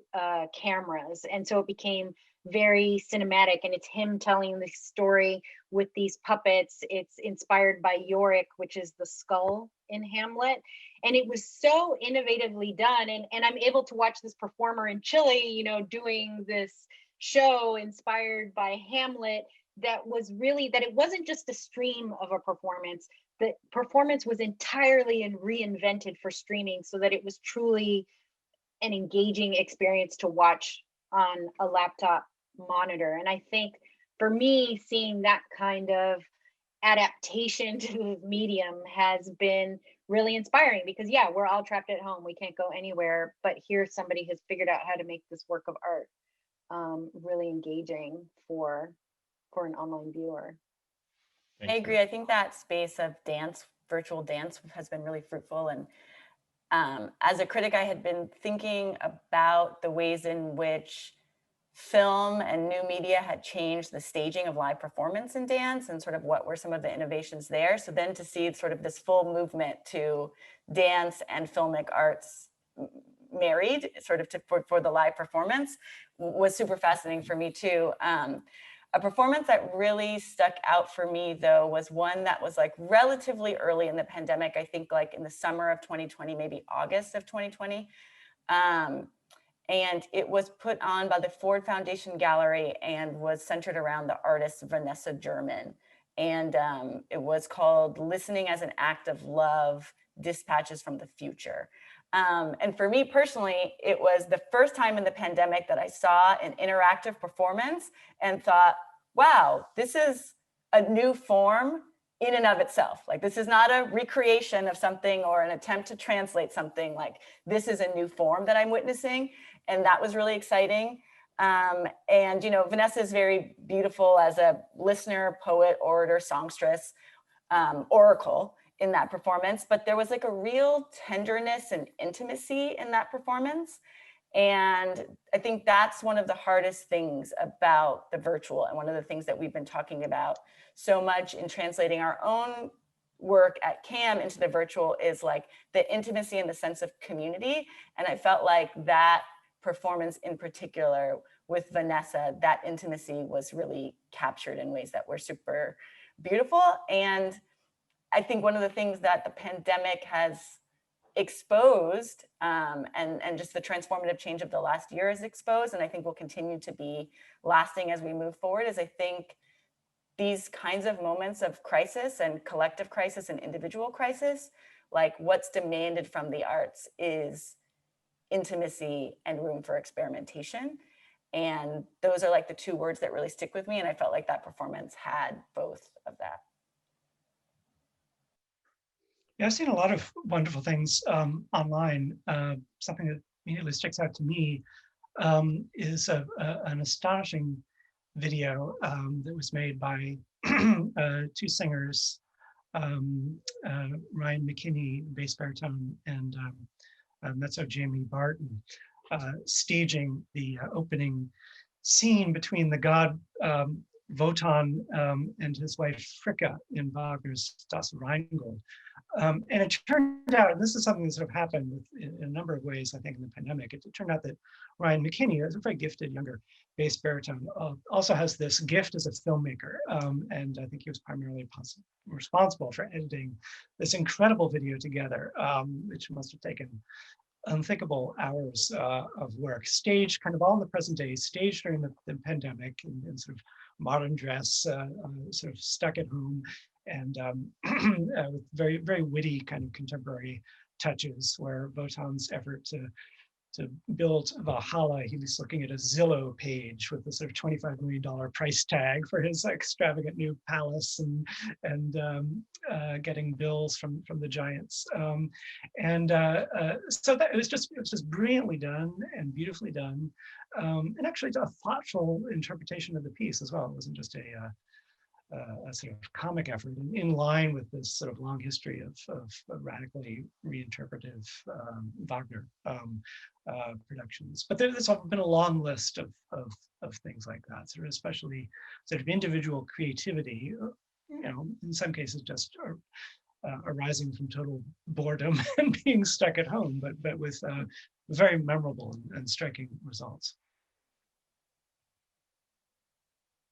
cameras, and so it became very cinematic, and it's him telling the story with these puppets. It's inspired by Yorick, which is the skull in Hamlet, and it was so innovatively done. And I'm able to watch this performer in Chile, doing this show inspired by Hamlet, that it wasn't just a stream of a performance. The performance was entirely and reinvented for streaming so that it was truly an engaging experience to watch on a laptop monitor. And I think for me, seeing that kind of adaptation to the medium has been really inspiring, because yeah, we're all trapped at home, we can't go anywhere, but here somebody has figured out how to make this work of art really engaging for an online viewer. Thank I you. agree. I think that space of dance, virtual dance, has been really fruitful. And as a critic, I had been thinking about the ways in which film and new media had changed the staging of live performance in dance, and sort of what were some of the innovations there. So then to see sort of this full movement to dance and filmic arts married sort of for the live performance was super fascinating for me too. A performance that really stuck out for me though was one that was like relatively early in the pandemic, I think like in the summer of 2020, maybe August of 2020. And it was put on by the Ford Foundation Gallery and was centered around the artist Vanessa German. And it was called Listening as an Act of Love, Dispatches from the Future. And for me personally, it was the first time in the pandemic that I saw an interactive performance and thought, wow, this is a new form in and of itself. Like, this is not a recreation of something or an attempt to translate something. Like, this is a new form that I'm witnessing. And that was really exciting. And, Vanessa is very beautiful as a listener, poet, orator, songstress, oracle in that performance, but there was like a real tenderness and intimacy in that performance. And I think that's one of the hardest things about the virtual, and one of the things that we've been talking about so much in translating our own work at CAM into the virtual, is like the intimacy and the sense of community. And I felt like that performance in particular with Vanessa, that intimacy was really captured in ways that were super beautiful. And I think one of the things that the pandemic has exposed, and just the transformative change of the last year has exposed, and I think will continue to be lasting as we move forward, is I think these kinds of moments of crisis and collective crisis and individual crisis, like what's demanded from the arts is intimacy and room for experimentation. And those are like the two words that really stick with me. And I felt like that performance had both of that. Yeah, I've seen a lot of wonderful things online. Something that immediately sticks out to me is an astonishing video that was made by two singers, Ryan McKinney, bass baritone, and mezzo Jamie Barton, staging the opening scene between the god Wotan and his wife Fricka in Wagner's Das Rheingold. And it turned out, and this is something that sort of happened in a number of ways, I think, in the pandemic. It turned out that Ryan McKinney, is a very gifted younger bass baritone, also has this gift as a filmmaker. And I think he was primarily responsible for editing this incredible video together, which must have taken unthinkable hours of work, staged kind of all in the present day, staged during the pandemic in sort of modern dress, sort of stuck at home, and with very, very witty kind of contemporary touches, where Wotan's effort to build Valhalla, he was looking at a Zillow page with a sort of $25 million price tag for his extravagant new palace, and getting bills from the giants. So that it was just brilliantly done and beautifully done, and actually a thoughtful interpretation of the piece as well. It wasn't just a sort of comic effort in line with this sort of long history of radically reinterpretive Wagner productions. But there's been a long list of things like that, sort of especially sort of individual creativity, in some cases just arising from total boredom and being stuck at home, but with very memorable and striking results.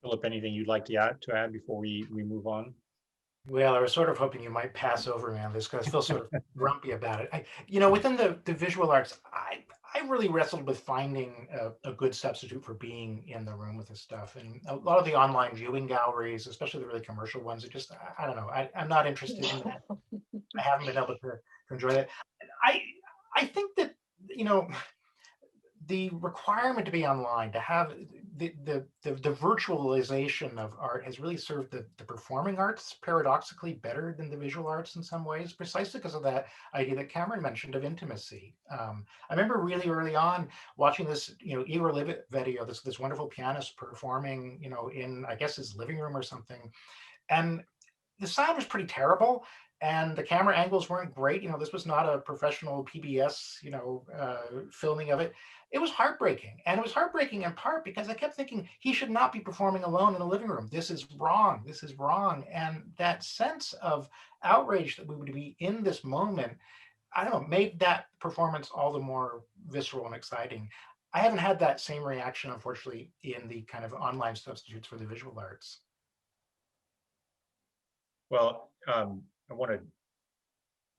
Philip, anything you'd like to add before we move on? Well, I was sort of hoping you might pass over me on this because I feel sort of grumpy about it. Within the visual arts, I really wrestled with finding a good substitute for being in the room with this stuff. And a lot of the online viewing galleries, especially the really commercial ones, are just, I don't know, I'm not interested in that. I haven't been able to enjoy that. I think that, the requirement to be online, to have the virtualization of art has really served the performing arts paradoxically better than the visual arts in some ways, precisely because of that idea that Cameron mentioned of intimacy. I remember really early on watching this, Igor Levit video, this wonderful pianist performing, in, I guess, his living room or something. And the sound was pretty terrible. And the camera angles weren't great. This was not a professional PBS, filming of it. It was heartbreaking. And it was heartbreaking in part because I kept thinking he should not be performing alone in a living room. This is wrong. This is wrong. And that sense of outrage that we would be in this moment, I don't know, made that performance all the more visceral and exciting. I haven't had that same reaction, unfortunately, in the kind of online substitutes for the visual arts. Well, I want to,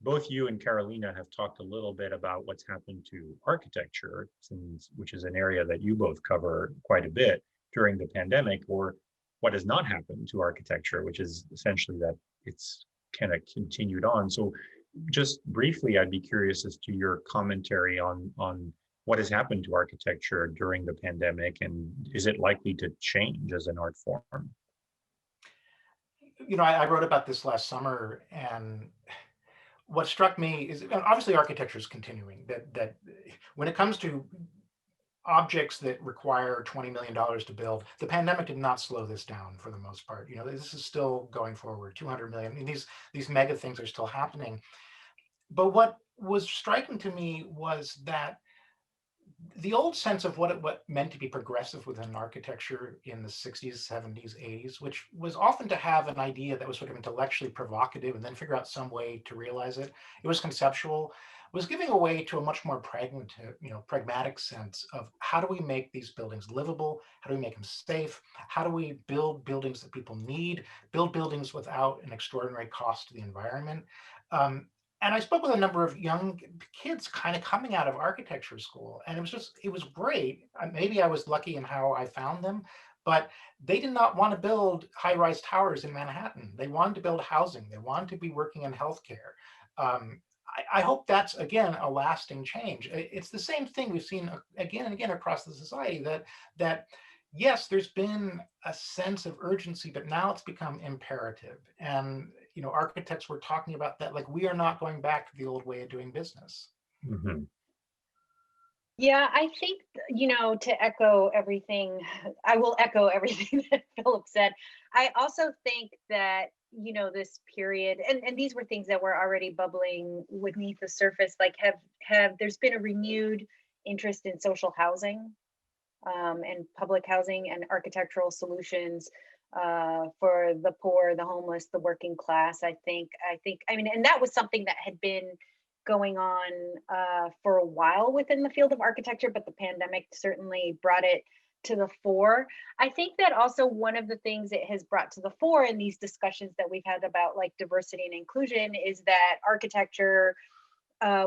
both you and Carolina have talked a little bit about what's happened to architecture, which is an area that you both cover quite a bit during the pandemic, or what has not happened to architecture, which is essentially that it's kind of continued on. So just briefly, I'd be curious as to your commentary on what has happened to architecture during the pandemic, and is it likely to change as an art form? I wrote about this last summer, and what struck me is, obviously architecture is continuing, that when it comes to objects that require $20 million to build, the pandemic did not slow this down for the most part. This is still going forward, 200 million. I mean, these mega things are still happening. But what was striking to me was that the old sense of what it meant to be progressive within architecture in the 60s, 70s, 80s, which was often to have an idea that was sort of intellectually provocative and then figure out some way to realize it. It was conceptual, was giving away to a much more pragmatic sense of how do we make these buildings livable? How do we make them safe? How do we build buildings that people need, build buildings without an extraordinary cost to the environment? And I spoke with a number of young kids kind of coming out of architecture school, and it was great. Maybe I was lucky in how I found them, but they did not want to build high-rise towers in Manhattan. They wanted to build housing. They wanted to be working in healthcare. I hope that's, again, a lasting change. It's the same thing we've seen again and again across the society, that yes, there's been a sense of urgency, but now it's become imperative. And architects were talking about that, like, we are not going back to the old way of doing business. Mm-hmm. Yeah, I think, to echo everything, I will echo everything that Philip said. I also think that, this period, and these were things that were already bubbling beneath the surface, like there's been a renewed interest in social housing and public housing and architectural solutions for the poor, the homeless, the working class. I mean, and that was something that had been going on for a while within the field of architecture, but the pandemic certainly brought it to the fore. I think that also one of the things it has brought to the fore in these discussions that we've had about like diversity and inclusion is that architecture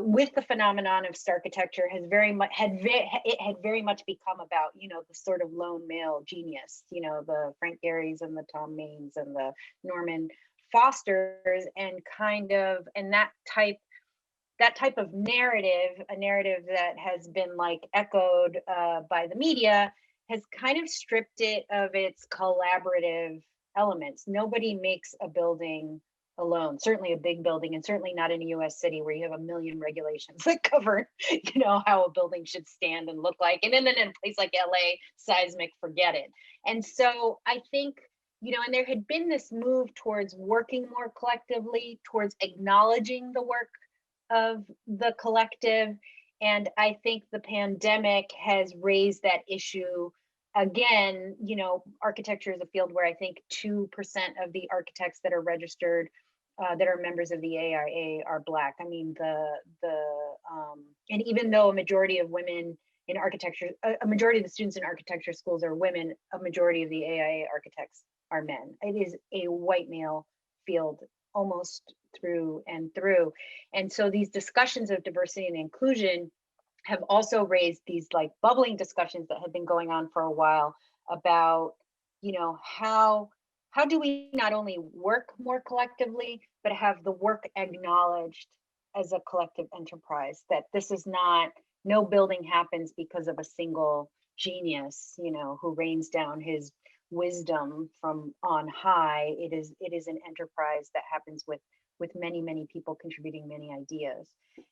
with the phenomenon of architecture has very much it had very much become about, you know, the sort of lone male genius, you know, the Frank Gehry's and the Tom Maines and the Norman Fosters, and kind of, and that type of narrative, a narrative that has been like echoed by the media, has kind of stripped it of its collaborative elements. Nobody makes a building alone, certainly a big building, and certainly not in a US city where you have a million regulations that cover, you know, how a building should stand and look like. And then in a place like LA, seismic, forget it. And so I think, you know, and there had been this move towards working more collectively, towards acknowledging the work of the collective. And I think the pandemic has raised that issue again. You know, architecture is a field where I think 2% of the architects that are registered that are members of the AIA are Black. I mean, and even though a majority of women in architecture, a majority of the students in architecture schools are women, a majority of the AIA architects are men. It is a white male field almost through and through. And so these discussions of diversity and inclusion have also raised these like bubbling discussions that have been going on for a while about, you know, how do we not only work more collectively, but have the work acknowledged as a collective enterprise, that this is not, no building happens because of a single genius, you know, who rains down his wisdom from on high. It is an enterprise that happens with many people contributing many ideas.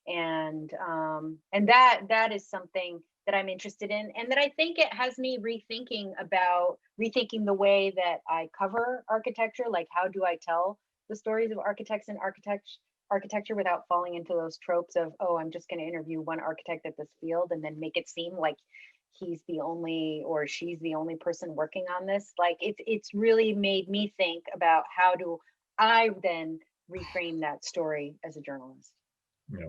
And that is something that I'm interested in, and that I think it has me rethinking the way that I cover architecture. Like, how do I tell the stories of architects and architecture without falling into those tropes of, oh, I'm just going to interview one architect at this field and then make it seem like he's the only or she's the only person working on this. Like, it's really made me think about how do I then reframe that story as a journalist. Yeah.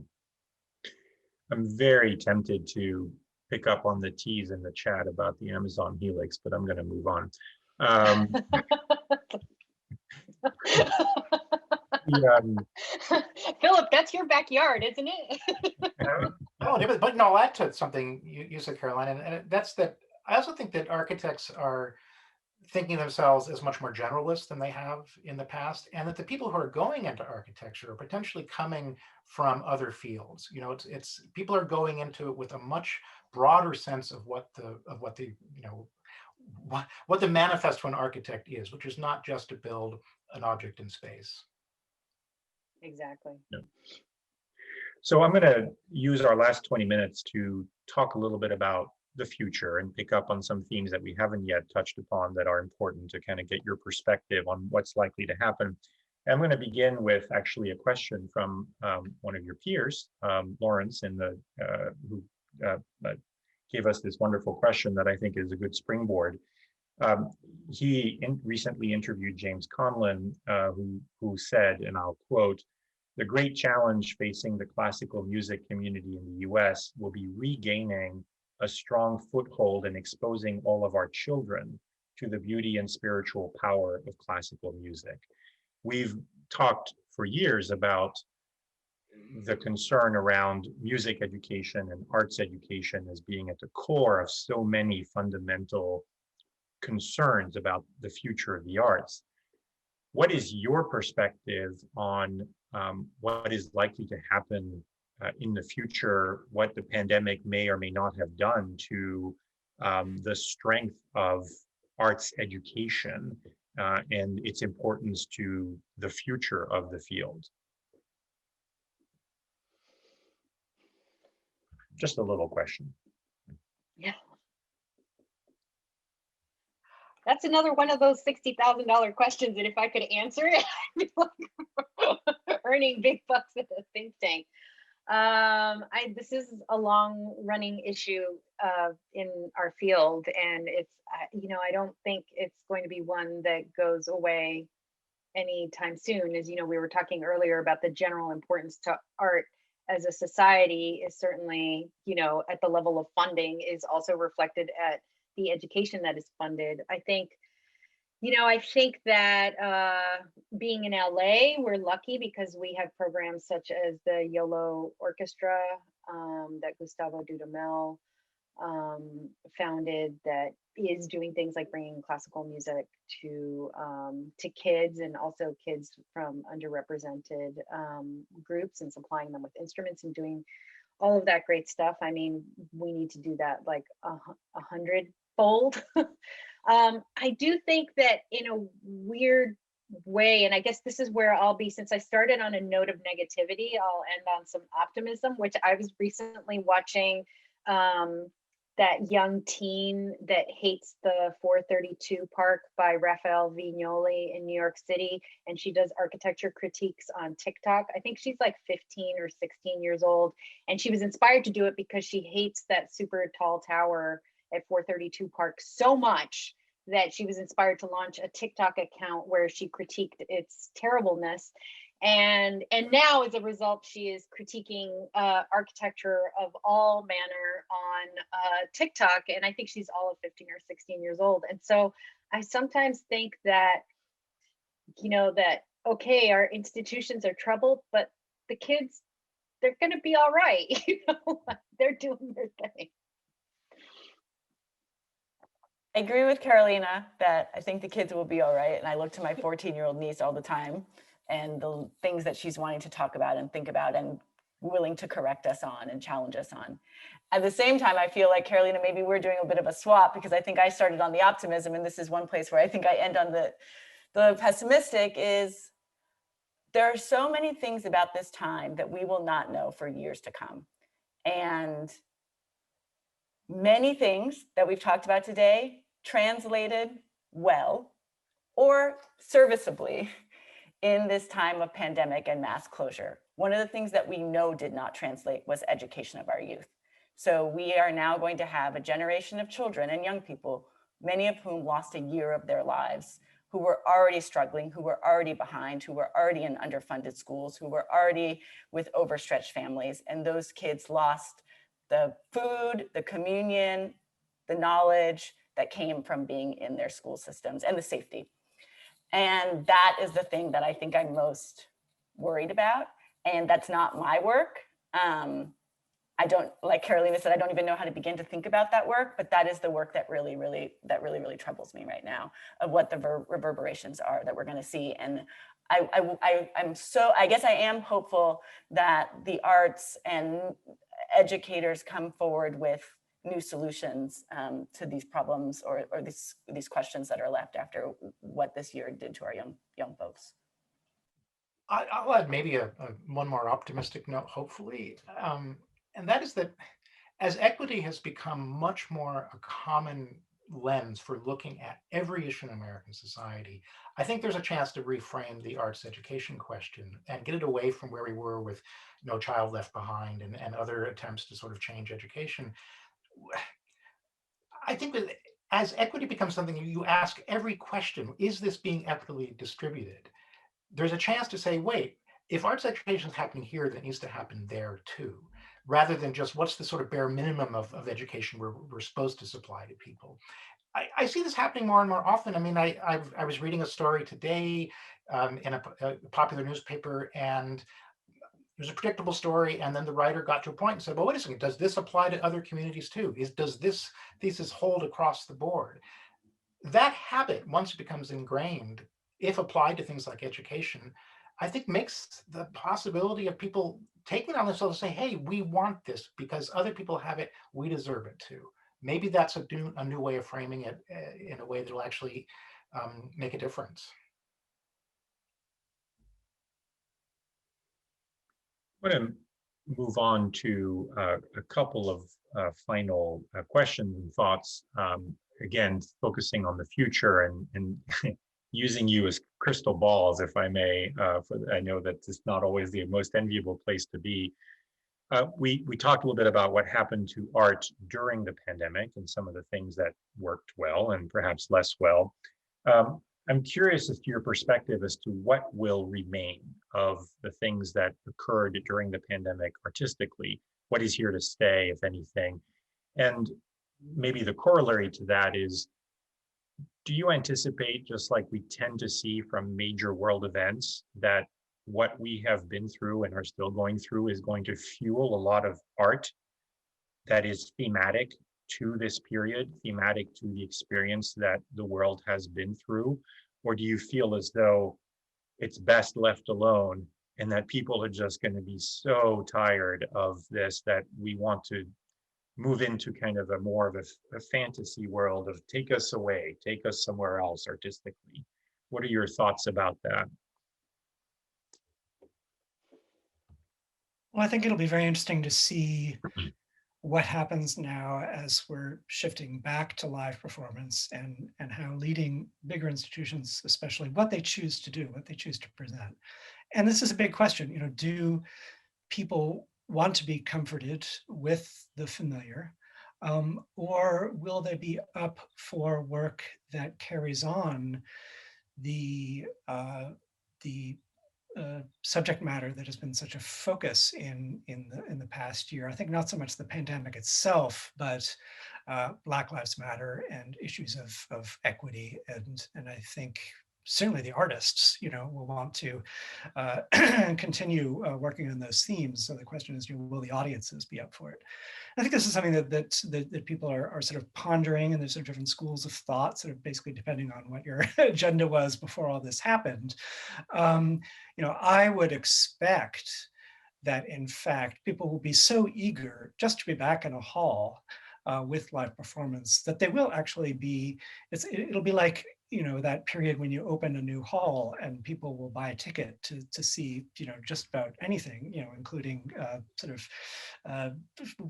I'm very tempted to pick up on the tease in the chat about the Amazon helix, but I'm going to move on. Philip, that's your backyard, isn't it? No, but no, I'll add to something you said, Caroline, and that's that. I also think that architects are thinking of themselves as much more generalists than they have in the past, and that the people who are going into architecture are potentially coming from other fields. You know, it's people are going into it with a much broader sense of what the you know what the manifest to an architect is, which is not just to build an object in space. Exactly. Yeah. So I'm going to use our last 20 minutes to talk a little bit about the future and pick up on some themes that we haven't yet touched upon that are important to kind of get your perspective on what's likely to happen. And I'm going to begin with actually a question from one of your peers, Lawrence, who gave us this wonderful question that I think is a good springboard. He recently interviewed James Conlon, who said, and I'll quote, "The great challenge facing the classical music community in the US will be regaining a strong foothold and exposing all of our children to the beauty and spiritual power of classical music." We've talked for years about the concern around music education and arts education as being at the core of so many fundamental concerns about the future of the arts. What is your perspective on what is likely to happen in the future, what the pandemic may or may not have done to the strength of arts education and its importance to the future of the field? Just a little question. Yeah. That's another one of those $60,000 questions that if I could answer it, I'd be like earning big bucks at a think tank. This is a long running issue in our field, and it's, you know, I don't think it's going to be one that goes away anytime soon. As you know, we were talking earlier about the general importance to art as a society is certainly, you know, at the level of funding is also reflected at the education that is funded. I think I think that being in LA, we're lucky because we have programs such as the YOLO Orchestra that Gustavo Dudamel founded, that is doing things like bringing classical music to kids, and also kids from underrepresented groups, and supplying them with instruments and doing all of that great stuff. I mean, we need to do that like 100-fold. I do think that in a weird way, and I guess this is where I'll be, since I started on a note of negativity, I'll end on some optimism, which I was recently watching that young teen that hates the 432 Park by Raphael Vignoli in New York City, and she does architecture critiques on TikTok. I think she's like 15 or 16 years old, and she was inspired to do it because she hates that super tall tower at 432 Park so much that she was inspired to launch a TikTok account where she critiqued its terribleness. And now, as a result, she is critiquing architecture of all manner on TikTok, and I think she's all of 15 or 16 years old. And so I sometimes think that, that okay, our institutions are troubled, but the kids, they're going to be all right. They're doing their thing. I agree with Carolina that I think the kids will be all right. And I look to my 14-year-old niece all the time, and the things that she's wanting to talk about and think about and willing to correct us on and challenge us on. At the same time, I feel like, Carolina, maybe we're doing a bit of a swap, because I think I started on the optimism, and this is one place where I think I end on the pessimistic. Is there are so many things about this time that we will not know for years to come. And many things that we've talked about today translated well or serviceably in this time of pandemic and mass closure. One of the things that we know did not translate was education of our youth. So we are now going to have a generation of children and young people, many of whom lost a year of their lives, who were already struggling, who were already behind, who were already in underfunded schools, who were already with overstretched families. And those kids lost the food, the communion, the knowledge that came from being in their school systems, and the safety. And that is the thing that I think I'm most worried about. And that's not my work. I don't, like Carolina said, I don't even know how to begin to think about that work, but that is the work that really troubles me right now, of what the reverberations are that we're going to see. And I guess I am hopeful that the arts and educators come forward with new solutions to these problems, or these questions that are left after what this year did to our young folks. I'll add maybe one more optimistic note, hopefully, and that is that as equity has become much more a common lens for looking at every issue in American society, I think there's a chance to reframe the arts education question and get it away from where we were with No Child Left Behind and other attempts to sort of change education. I think that as equity becomes something you ask every question, is this being equitably distributed? There's a chance to say, wait, if arts education is happening here, that needs to happen there too, rather than just what's the sort of bare minimum of education we're supposed to supply to people. I see this happening more and more often. I mean, I was reading a story today in a popular newspaper, and it was a predictable story, and then the writer got to a point and said, well, wait a second, does this apply to other communities too? Does this thesis hold across the board? That habit, once it becomes ingrained, if applied to things like education, I think makes the possibility of people taking it on themselves and say, hey, we want this because other people have it, we deserve it too. Maybe that's a new way of framing it in a way that will actually make a difference. I'm going to move on to a couple of final questions and thoughts. Again, focusing on the future and using you as crystal balls, if I may. I know that it's not always the most enviable place to be. We talked a little bit about what happened to art during the pandemic and some of the things that worked well and perhaps less well. I'm curious as to your perspective as to what will remain of the things that occurred during the pandemic artistically. What is here to stay, if anything? And maybe the corollary to that is, do you anticipate, just like we tend to see from major world events, that what we have been through and are still going through is going to fuel a lot of art that is thematic to this period, thematic to the experience that the world has been through? Or do you feel as though it's best left alone and that people are just going to be so tired of this that we want to move into kind of a more of a fantasy world of take us away, take us somewhere else artistically? What are your thoughts about that? Well, I think it'll be very interesting to see what happens now as we're shifting back to live performance, and how leading bigger institutions, especially, what they choose to do, what they choose to present. And this is a big question, do people want to be comforted with the familiar, or will they be up for work that carries on the subject matter that has been such a focus in the past year? I think not so much the pandemic itself, but Black Lives Matter and issues of equity, and I think certainly the artists, will want to continue working on those themes. So the question is, will the audiences be up for it? I think this is something that people are sort of pondering, and there's sort of different schools of thought, sort of basically depending on what your agenda was before all this happened. I would expect that, in fact, people will be so eager just to be back in a hall with live performance that they will actually be, it'll be like, that period when you open a new hall and people will buy a ticket to see, just about anything, including sort of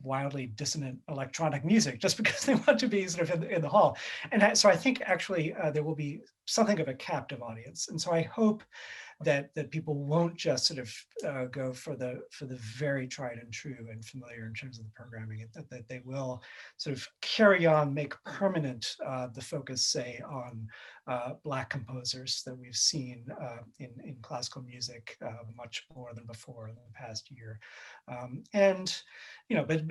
wildly dissonant electronic music, just because they want to be sort of in the hall. And so I think actually there will be something of a captive audience. And so I hope that people won't just sort of go for the very tried and true and familiar in terms of the programming, that they will sort of carry on, make permanent the focus, say, on Black composers that we've seen in classical music much more than before in the past year. And but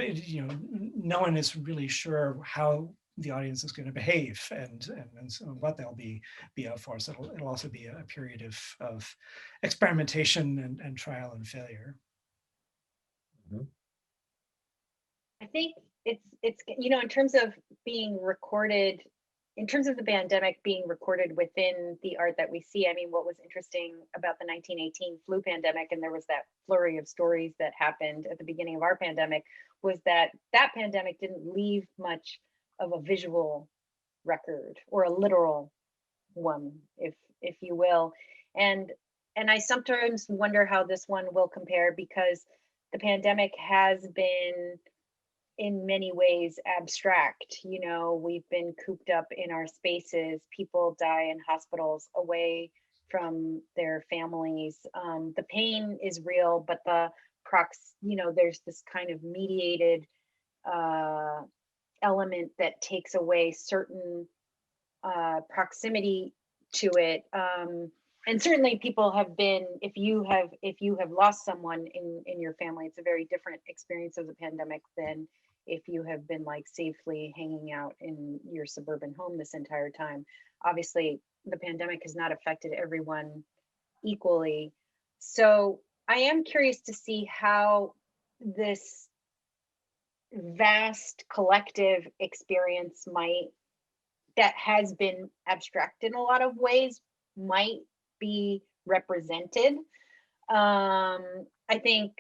no one is really sure how the audience is going to behave and so what they'll be out for. So it'll also be a period of experimentation and trial and failure. Mm-hmm. I think it's in terms of being recorded, in terms of the pandemic being recorded within the art that we see. I mean, what was interesting about the 1918 flu pandemic, and there was that flurry of stories that happened at the beginning of our pandemic, was that pandemic didn't leave much of a visual record, or a literal one, if you will. And I sometimes wonder how this one will compare, because the pandemic has been in many ways abstract. We've been cooped up in our spaces. People die in hospitals away from their families. The pain is real, but there's this kind of mediated element that takes away certain proximity to it. And certainly people have been, if you have lost someone in your family, it's a very different experience of the pandemic than if you have been like safely hanging out in your suburban home this entire time. Obviously, the pandemic has not affected everyone equally. So I am curious to see how this vast collective experience that has been abstract in a lot of ways might be represented. I think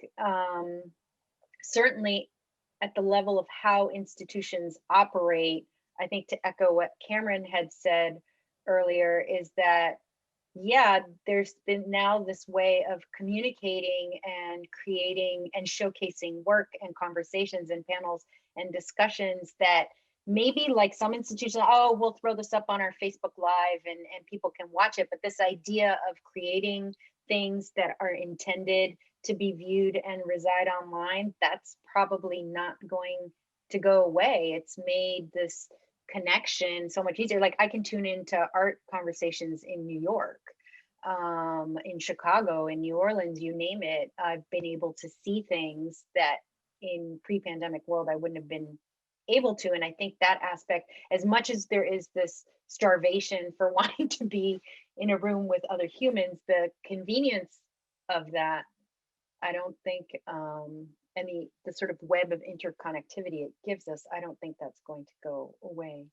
certainly at the level of how institutions operate, I think, to echo what Cameron had said earlier, is that, yeah, there's been now this way of communicating and creating and showcasing work and conversations and panels and discussions that maybe, like some institutions, oh, we'll throw this up on our Facebook Live and people can watch it. But this idea of creating things that are intended to be viewed and reside online, that's probably not going to go away. It's made this connection so much easier. Like, I can tune into art conversations in New York, in Chicago, in New Orleans, you name it. I've been able to see things that in pre-pandemic world I wouldn't have been able to. And I think that aspect, as much as there is this starvation for wanting to be in a room with other humans, the convenience of that, I don't think, the sort of web of interconnectivity it gives us, I don't think that's going to go away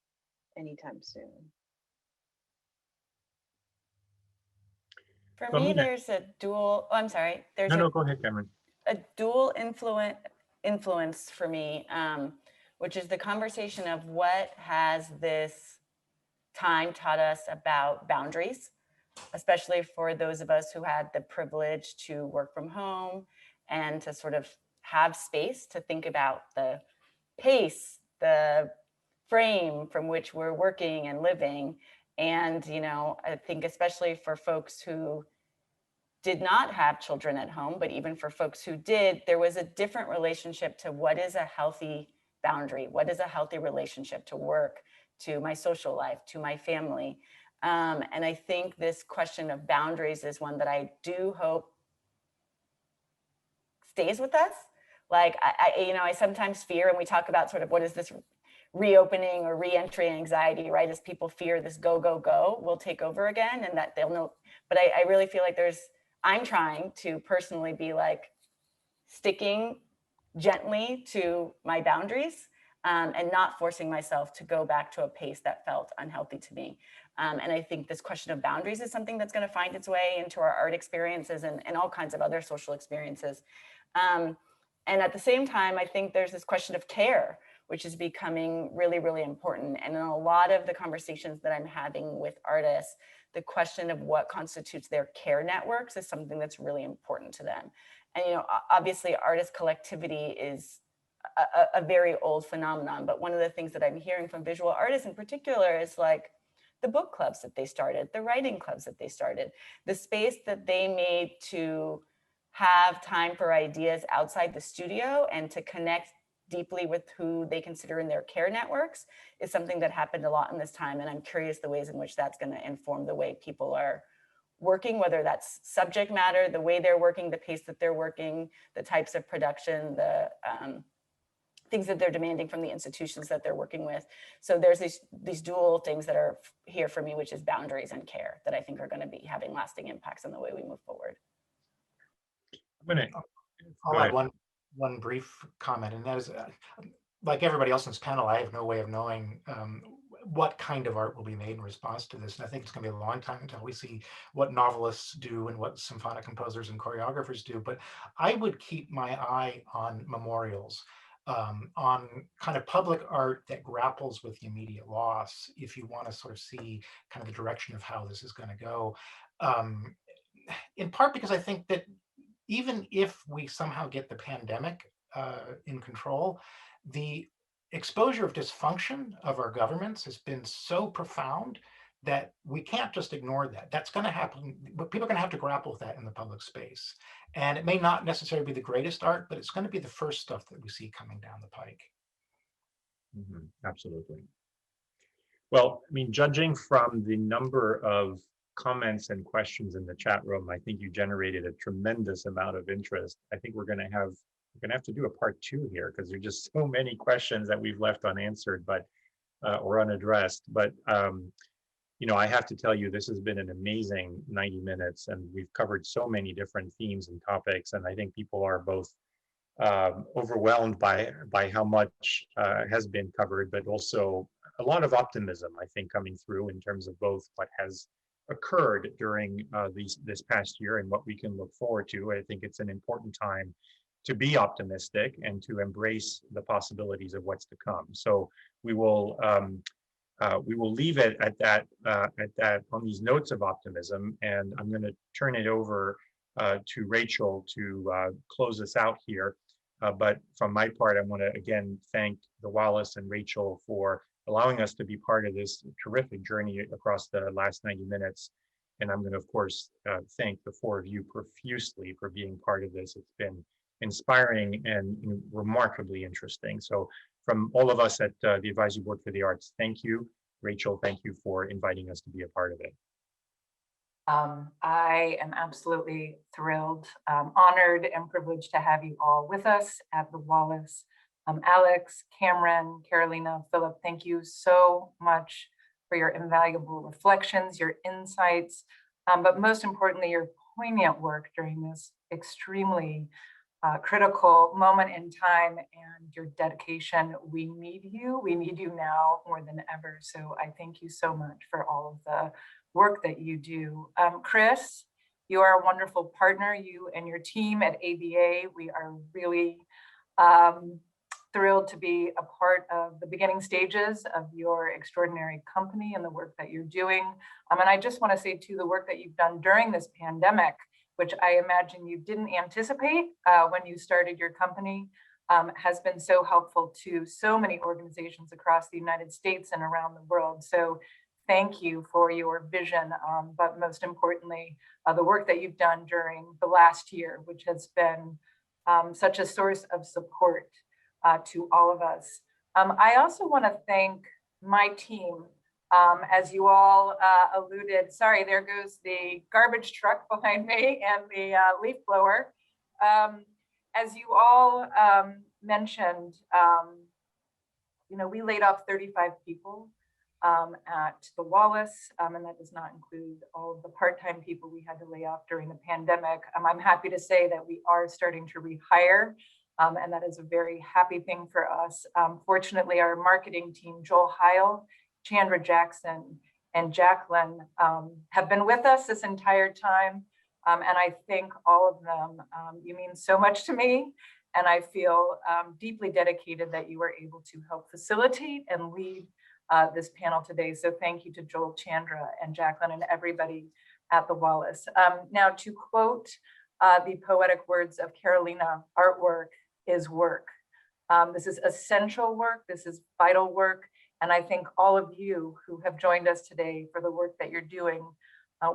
anytime soon. For Well, me, Mina- there's a dual, oh, I'm sorry, there's No, go ahead, Cameron. a dual influence for me, which is the conversation of what has this time taught us about boundaries, especially for those of us who had the privilege to work from home and to sort of have space to think about the pace, the frame from which we're working and living. And, you know, I think especially for folks who did not have children at home, but even for folks who did, there was a different relationship to what is a healthy boundary, what is a healthy relationship to work, to my social life, to my family. And I think this question of boundaries is one that I do hope stays with us. Like, I sometimes fear, and we talk about sort of what is this reopening or re-entry anxiety, right? As people fear this go, go, go will take over again, and that they'll know. But I really feel like I'm trying to personally be like sticking gently to my boundaries, and not forcing myself to go back to a pace that felt unhealthy to me. And I think this question of boundaries is something that's going to find its way into our art experiences and all kinds of other social experiences. And at the same time, I think there's this question of care, which is becoming really, really important. And in a lot of the conversations that I'm having with artists, the question of what constitutes their care networks is something that's really important to them. And, you know, obviously artist collectivity is a very old phenomenon, but one of the things that I'm hearing from visual artists in particular is like the book clubs that they started, the writing clubs that they started, the space that they made to have time for ideas outside the studio and to connect deeply with who they consider in their care networks is something that happened a lot in this time. And I'm curious the ways in which that's going to inform the way people are working, whether that's subject matter, the way they're working, the pace that they're working, the types of production, the things that they're demanding from the institutions that they're working with. So there's these dual things that are here for me, which is boundaries and care, that I think are going to be having lasting impacts on the way we move forward. I'll add one brief comment, and that is, like everybody else in this panel, I have no way of knowing what kind of art will be made in response to this. And I think it's going to be a long time until we see what novelists do and what symphonic composers and choreographers do. But I would keep my eye on memorials, on kind of public art that grapples with the immediate loss, if you want to sort of see kind of the direction of how this is going to go. In part because I think that even if we somehow get the pandemic in control, the exposure of dysfunction of our governments has been so profound that we can't just ignore that. That's going to happen, but people are going to have to grapple with that in the public space. And it may not necessarily be the greatest art, but it's going to be the first stuff that we see coming down the pike. Absolutely. Well, I mean, judging from the number of comments and questions in the chat room, I think you generated a tremendous amount of interest. I think we're going to have to do a part 2 here, because there's just so many questions that we've left unanswered, but or unaddressed. But you know, I have to tell you, this has been an amazing 90 minutes, and we've covered so many different themes and topics, and I think people are both overwhelmed by how much has been covered, but also a lot of optimism, I think, coming through in terms of both what has occurred during this past year and what we can look forward to. I think it's an important time to be optimistic and to embrace the possibilities of what's to come. So we will leave it at that on these notes of optimism, and I'm going to turn it over to Rachel to close us out here. But from my part, I want to again thank the Wallis and Rachel for allowing us to be part of this terrific journey across the last 90 minutes. And I'm going to, of course, thank the 4 of you profusely for being part of this. It's been inspiring and remarkably interesting. So from all of us at the Advisory Board for the Arts, thank you. Rachel, thank you for inviting us to be a part of it. I am absolutely thrilled, honored and privileged to have you all with us at the Wallis Alex, Cameron, Carolina, Philip, thank you so much for your invaluable reflections, your insights, but most importantly, your poignant work during this extremely critical moment in time, and your dedication. We need you. We need you now more than ever. So I thank you so much for all of the work that you do. Chris, you are a wonderful partner, you and your team at ABA. We are really thrilled to be a part of the beginning stages of your extraordinary company and the work that you're doing. And I just want to say too, the work that you've done during this pandemic, which I imagine you didn't anticipate when you started your company, has been so helpful to so many organizations across the United States and around the world. So thank you for your vision, but most importantly, the work that you've done during the last year, which has been such a source of support to all of us. I also want to thank my team. As you all alluded, sorry, there goes the garbage truck behind me and the leaf blower. As you all mentioned, we laid off 35 people at the Wallis, and that does not include all of the part-time people we had to lay off during the pandemic. I'm happy to say that we are starting to rehire, and that is a very happy thing for us. Fortunately, our marketing team, Joel Heil, Chandra Jackson, and Jacqueline have been with us this entire time. And I thank all of them. You mean so much to me. And I feel deeply dedicated that you were able to help facilitate and lead this panel today. So thank you to Joel, Chandra, and Jacqueline, and everybody at the Wallis. Now, to quote the poetic words of Carolina, artwork is work. This is essential work. This is vital work. And I thank all of you who have joined us today for the work that you're doing.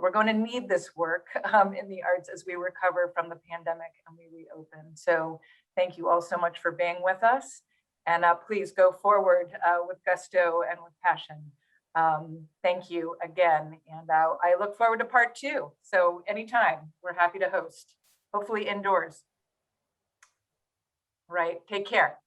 We're going to need this work in the arts as we recover from the pandemic and we reopen. So thank you all so much for being with us. And please go forward with gusto and with passion. Thank you again. And I look forward to part 2. So anytime, we're happy to host, hopefully indoors. Right, take care.